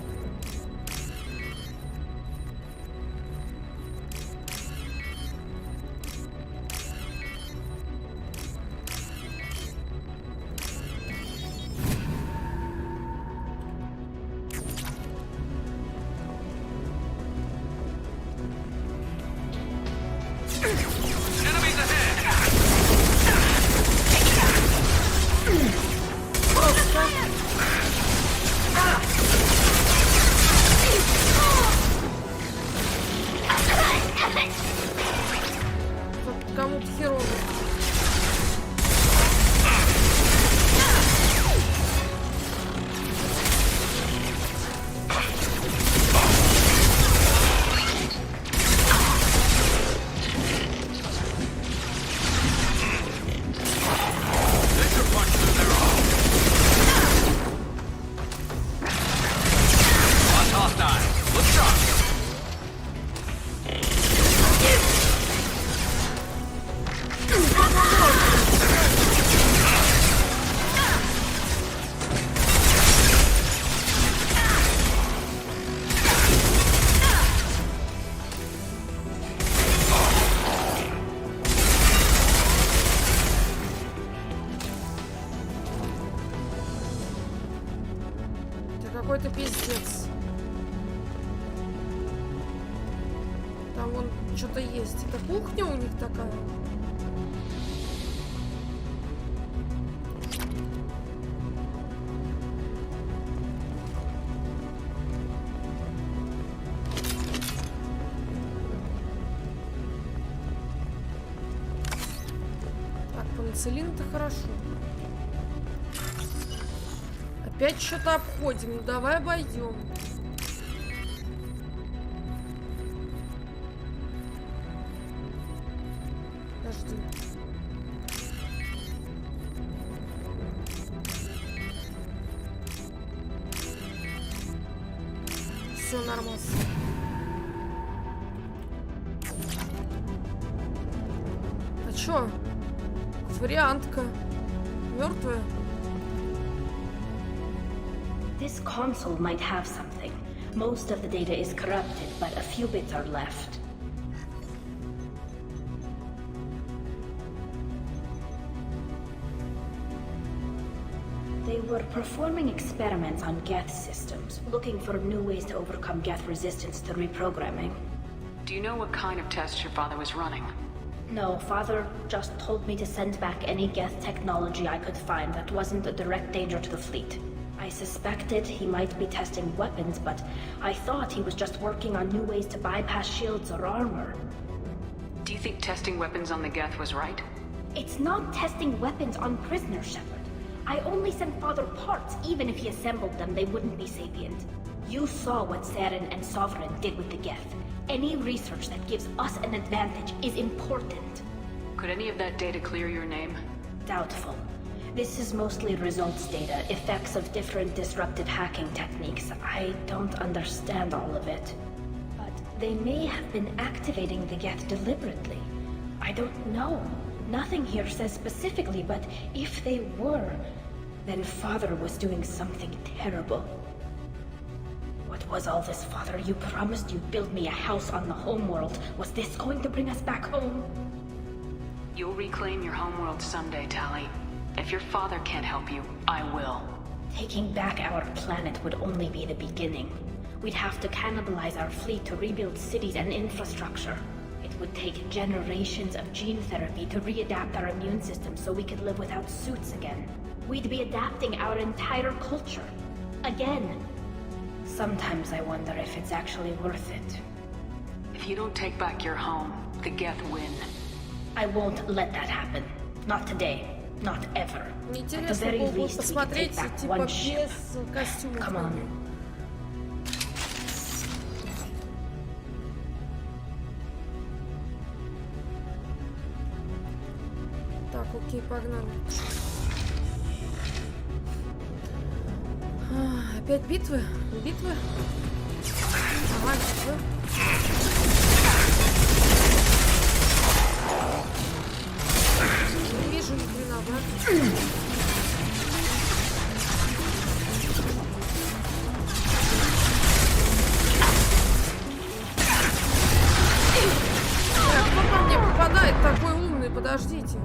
Кому-то херово. какой-то пиздец. Там вон что-то есть. Это кухня у них такая. Так, пенициллин-то хорошо. Опять что-то обходим. Ну давай обойдем. Подожди. Все нормально. А чё? Вариантка. Мертвая. This console might have something. Most of the data is corrupted, but a few bits are left. They were performing experiments on Geth systems, looking for new ways to overcome Geth resistance to reprogramming. Do you know what kind of tests your father was running? No, Father just told me to send back any Geth technology I could find that wasn't a direct danger to the fleet. I suspected he might be testing weapons, but I thought he was just working on new ways to bypass shields or armor. Do you think testing weapons on the Geth was right? It's not testing weapons on prisoners, Shepard. I only sent Father parts. Even if he assembled them, they wouldn't be sapient. You saw what Saren and Sovereign did with the Geth. Any research that gives us an advantage is important. Could any of that data clear your name? Doubtful. This is mostly results data, effects of different disruptive hacking techniques. I don't understand all of it. But they may have been activating the Geth deliberately. I don't know. Nothing here says specifically, but if they were, then Father was doing something terrible. What was all this, Father? You promised you'd build me a house on the homeworld. Was this going to bring us back home? You'll reclaim your homeworld someday, Tali. If your father can't help you, I will. Taking back our planet would only be the beginning. We'd have to cannibalize our fleet to rebuild cities and infrastructure. It would take generations of gene therapy to readapt our immune system so we could live without suits again. We'd be adapting our entire culture. Again. Sometimes I wonder if it's actually worth it. If you don't take back your home, the Geth win. I won't let that happen. Not today. Not ever. Интересно было бы посмотреть, типа, без костюмов. Come on. Так, окей, погнали. Опять битвы? Битвы? Ага, битвы. Не вижу ни хрена, да? Кто по мне попадает такой умный? Подождите.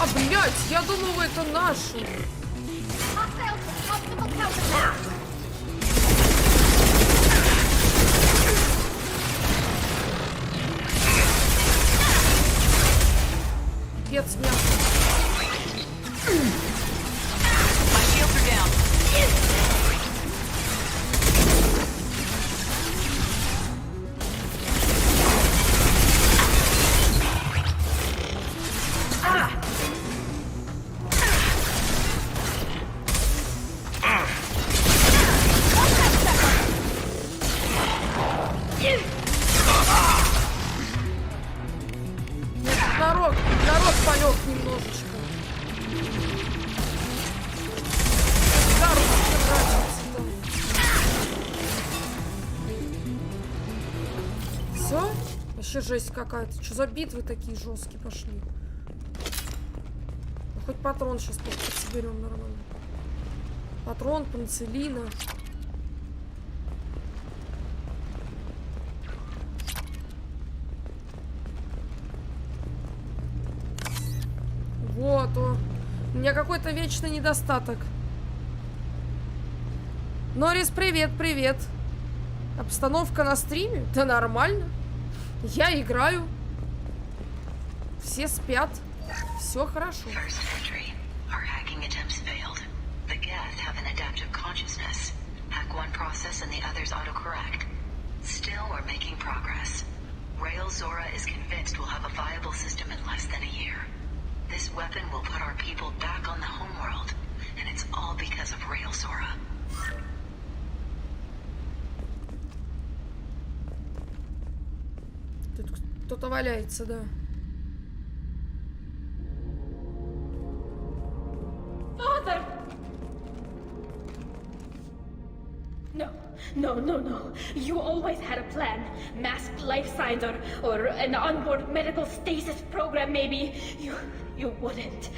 А, блядь, я думала, это наши. Пец мясо. Народ полег немножечко. Все? Вообще жесть какая-то. Что за битвы такие жесткие пошли? Ну, хоть патрон сейчас соберем нормально. Патрон, пенициллина. Вот, у меня какой-то вечный недостаток. Норрис, привет, привет. Обстановка на стриме? Да нормально. Я играю. Все спят. Все хорошо. Hack one process and the others autocorrect. Still, we're making progress. Rail Zora is convinced we'll have a viable system in less than a year. This weapon will put our people back on the homeworld, and it's all because of Rail Zora. Тут кто-то валяется, да. Father! No. You always had a plan. Masked life signs or an onboard medical stasis program, maybe. You wouldn't.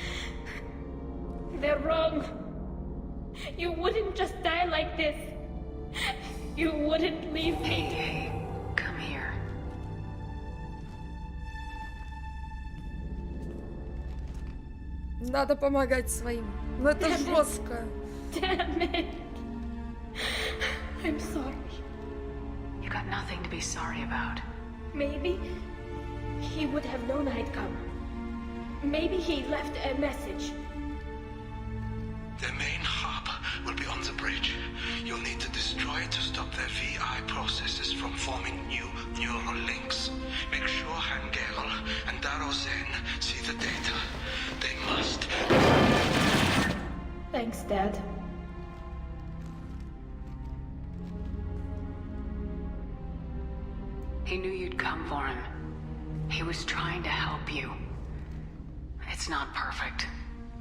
They're wrong. You wouldn't just die like this. You wouldn't leave me. Hey, come here. Надо помогать своим. Но это жестко. Damn it. I'm sorry. You got nothing to be sorry about. Maybe he would have known I'd come. Maybe he left a message. Their main hub will be on the bridge. You'll need to destroy it to stop their VI processes from forming new neural links. Make sure Hangel and Daro Zen see the data. They must. Thanks, Dad. He knew you'd come for him. He was trying to help you. It's not perfect.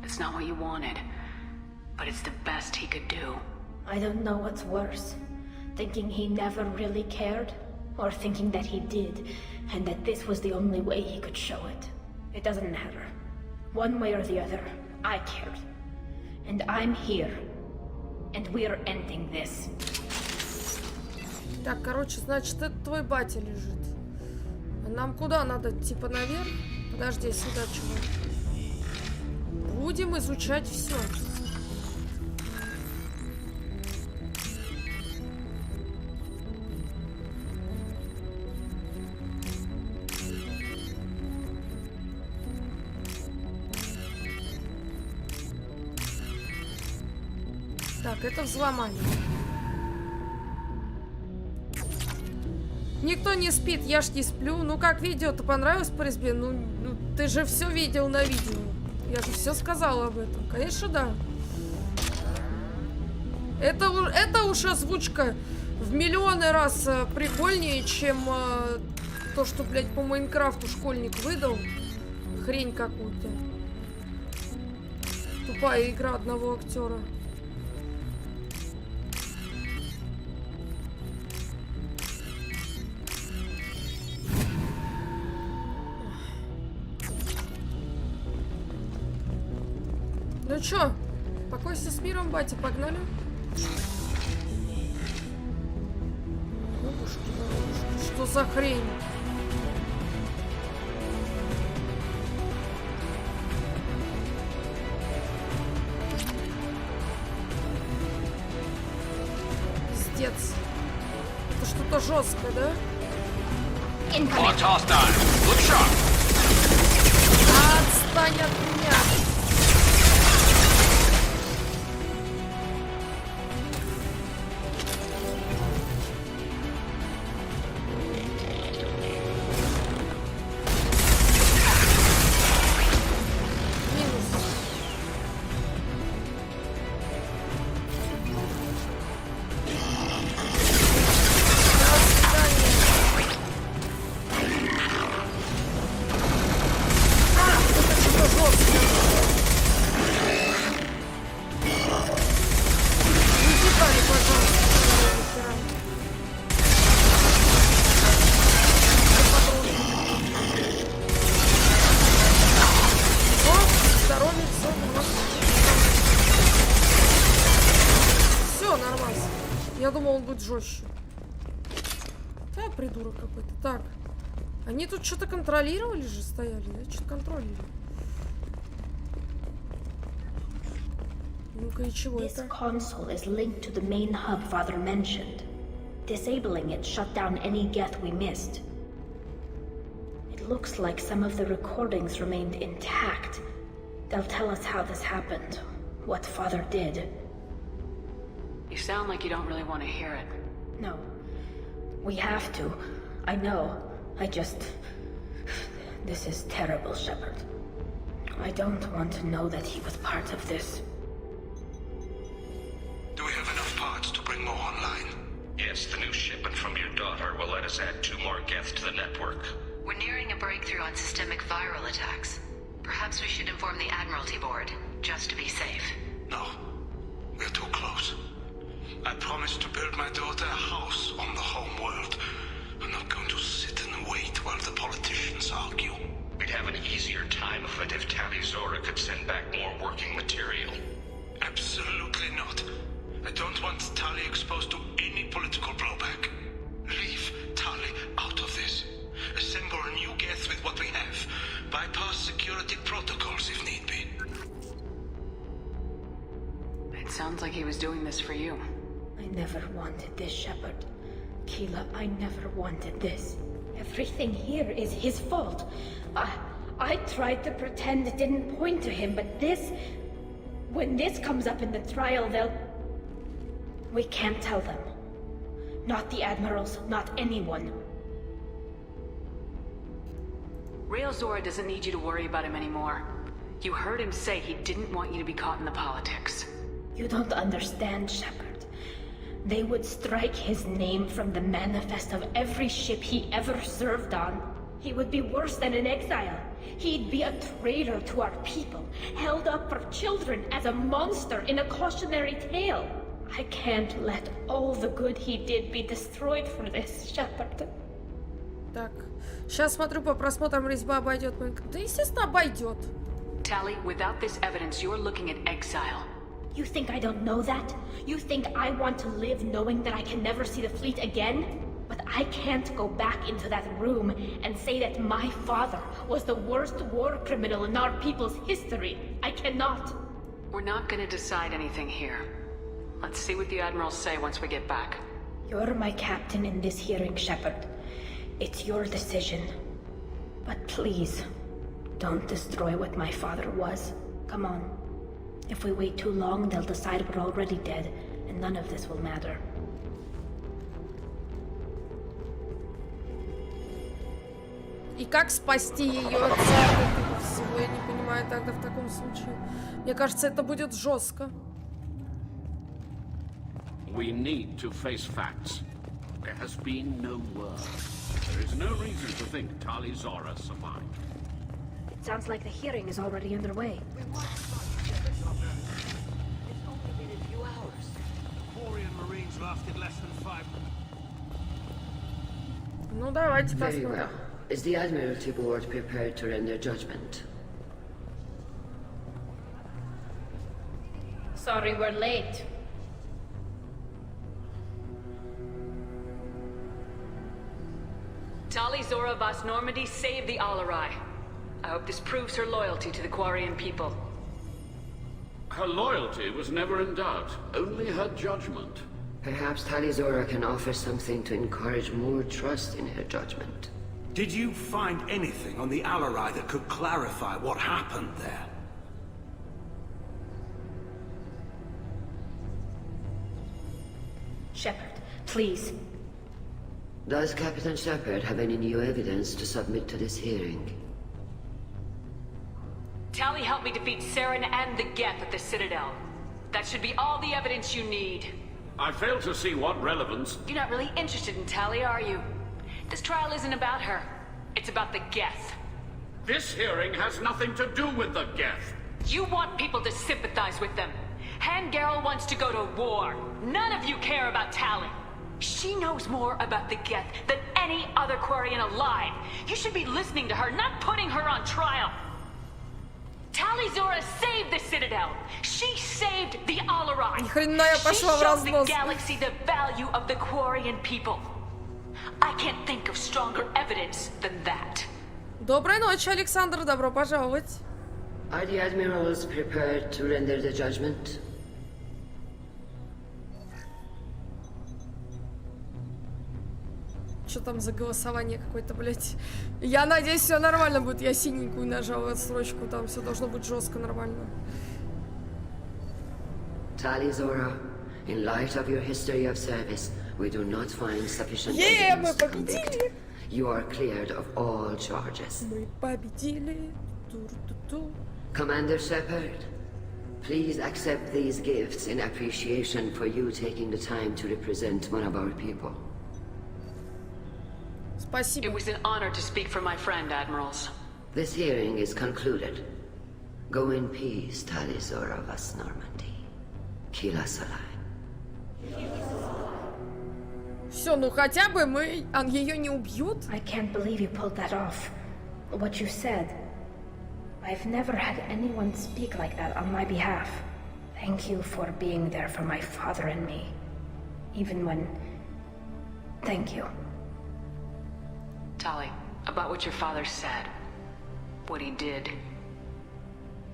It's not what you wanted. But it's the best he could do. I don't know what's worse. Thinking he never really cared, or thinking that he did, and that this was the only way he could show it. It doesn't matter. One way or the other, I cared. And I'm here. And we're ending this. Так, короче, значит, это твой батя лежит. А нам куда надо? Типа наверх? Подожди, сюда чего? Будем изучать все. Так, это взломали. Никто не спит, я ж не сплю. Ну как, видео-то понравилось по резьбе? Ну, ты же все видел на видео. Я же все сказала об этом. Конечно, да. Это уж озвучка в миллионы раз прикольнее, чем то, что, блядь, по Майнкрафту школьник выдал. Хрень какую-то. Тупая игра одного актера. Ну чё, покойся с миром, батя, погнали? Что за хрень? Пиздец. Это что-то жесткое, да? Отстань от меня! Жестче. Да, придурок какой-то. Так. Они тут что-то контролировали же, стояли, да? Что-то контролировали. Ну-ка, и чего This это? console is linked to the main hub Father mentioned. Disabling it shut down any Geth we missed. It looks like some of the recordings remained intact. They'll tell us how this happened, what Father did. You sound like you don't really want to hear it. No. We have to. I know. This is terrible, Shepard. I don't want to know that he was part of this. Do we have enough parts to bring more online? Yes, the new shipment from your daughter will let us add 2 more Geth to the network. We're nearing a breakthrough on systemic viral attacks. Perhaps we should inform the Admiralty Board, just to be safe. No. We're too close. I promised to build my daughter a house on the home world. I'm not going to sit and wait while the politicians argue. We'd have an easier time of it if Tali Zora could send back more working material. Absolutely not. I don't want Tali exposed to any political blowback. Leave Tali out of this. Assemble a new Geth with what we have. Bypass security protocols if need be. It sounds like he was doing this for you. I never wanted this, Shepard. Keela, I never wanted this. Everything here is his fault. I tried to pretend it didn't point to him, but this... When this comes up in the trial, they'll... We can't tell them. Not the admirals, not anyone. Rail Zora doesn't need you to worry about him anymore. You heard him say he didn't want you to be caught in the politics. You don't understand, Shepard. They would strike his name from the manifest of every ship he ever served on. He would be worse than an exile. He'd be a traitor to our people, held up for children as a monster in a cautionary tale. I can't let all the good he did be destroyed for this, Shepard. Так, сейчас смотрю, по просмотрам резьба обойдет. Да, естественно, обойдет. Tali, without this evidence, you're looking at exile. You think I don't know that? You think I want to live knowing that I can never see the fleet again? But I can't go back into that room and say that my father was the worst war criminal in our people's history. I cannot. We're not gonna decide anything here. Let's see what the admirals say once we get back. You're my captain in this hearing, Shepard. It's your decision. But please, don't destroy what my father was. Come on. If we wait too long, they'll decide we're already dead, and none of this will matter. И как спасти ее от этого всего, я не понимаю тогда в таком случае. Мне кажется, это будет жестко. We need to face facts. There has been no word. There is no reason to think Tali Zora survived. It sounds like the hearing is already underway. Ну, давайте Very посмотрим. well. Is the Admiralty Board prepared to render judgment? Sorry we're late. Tali Zora Vas Normandy saved the Alarai. I hope this proves her loyalty to the Quarian people. Her loyalty was never in doubt, only her judgment. Perhaps Tali Zora can offer something to encourage more trust in her judgment. Did you find anything on the Alarai that could clarify what happened there? Shepard, please. Does Captain Shepard have any new evidence to submit to this hearing? Tali helped me defeat Saren and the Geth at the Citadel. That should be all the evidence you need. I fail to see what relevance... You're not really interested in Tali, are you? This trial isn't about her. It's about the Geth. This hearing has nothing to do with the Geth. You want people to sympathize with them. Hangarel wants to go to war. None of you care about Tali. She knows more about the Geth than any other Quarian alive. You should be listening to her, not putting her on trial. Tali Zora saved the Citadel. She saved the Alarai. She showed the galaxy the value of the Quarian people. I can't think of stronger evidence than that. Доброй ночи, Александр. Добро пожаловать. Are the admirals prepared to render the judgment? Что там за голосование какое-то, блядь? Я надеюсь, все нормально будет. Я синенькую нажала отсрочку, там все должно быть жестко нормально. Tali Zora, in light of your history of service, we do not find sufficient мы evidence to победили! convict. You are cleared of all charges. Мы победили! Тур-ту-ту. Commander Shepard, please accept these gifts in appreciation for you taking the time to represent one of our people. Спасибо. It was an honor to speak for my friend, Admirals. This hearing is concluded. Go in peace, Tali Zora Vas Normandy. Kila Salai. Все, ну хотя бы мы... Ее не убьют? I can't believe you pulled that off. What you said. I've never had anyone speak like that on my behalf. Thank you for being there for my father and me. Even when... Thank you. Tali, about what your father said. What he did.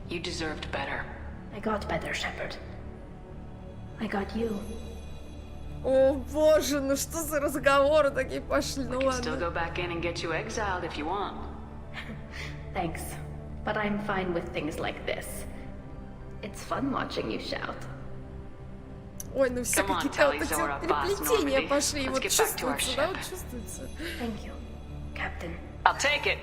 You deserved better. I got better, Shepard. I got you. О боже, ну что за разговоры такие пошли, ну ладно. Still go back in and get you exiled if you want. Thanks, but I'm fine with things like this. It's fun watching you shout. Ой, ну все какие-то вот эти переплетения пошли, вот чувствуется, да, вот чувствуется. Thank you, Captain. I'll take it.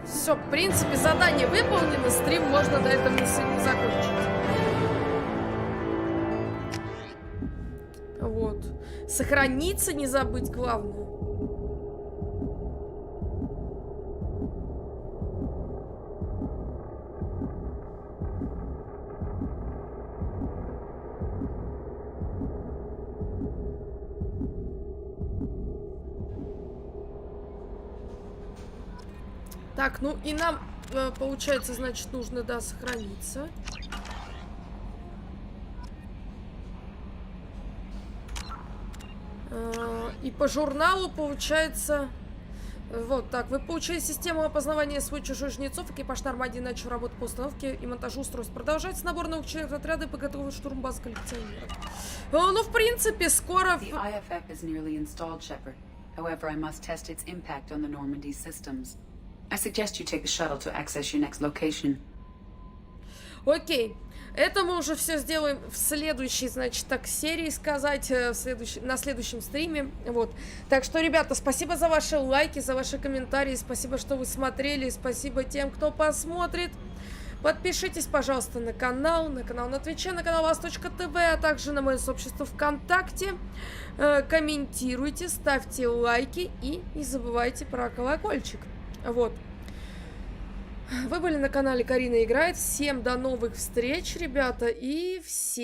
Все, в принципе, задание выполнено, стрим можно на этом на сегодня закончить. Вот. Сохраниться не забыть, главное. Так, ну и нам, получается, значит, нужно, да, сохраниться. И по журналу, получается... Вот так. Вы получили систему опознавания свой-чужой жнецов. Экипаж Нормандии начал работу по установке и монтажу устройств. Продолжается набор новых членов отряда и подготовить штурм баз коллекционеров. Ну, в принципе, скоро... The IFF is nearly installed, Shepard. However, I must test its impact on the Normandy systems. I suggest you take the shuttle to access your next location. Окей. Это мы уже все сделаем в следующей, значит, так, серии сказать, на следующем стриме. Вот. Так что, ребята, спасибо за ваши лайки, за ваши комментарии. Спасибо, что вы смотрели. Спасибо тем, кто посмотрит. Подпишитесь, пожалуйста, на канал на Твиче, на канал Вас.ТВ, а также на мое сообщество ВКонтакте. Комментируйте, ставьте лайки и не забывайте про колокольчик. Вот. Вы были на канале Карина Играет. Всем до новых встреч, ребята, и всем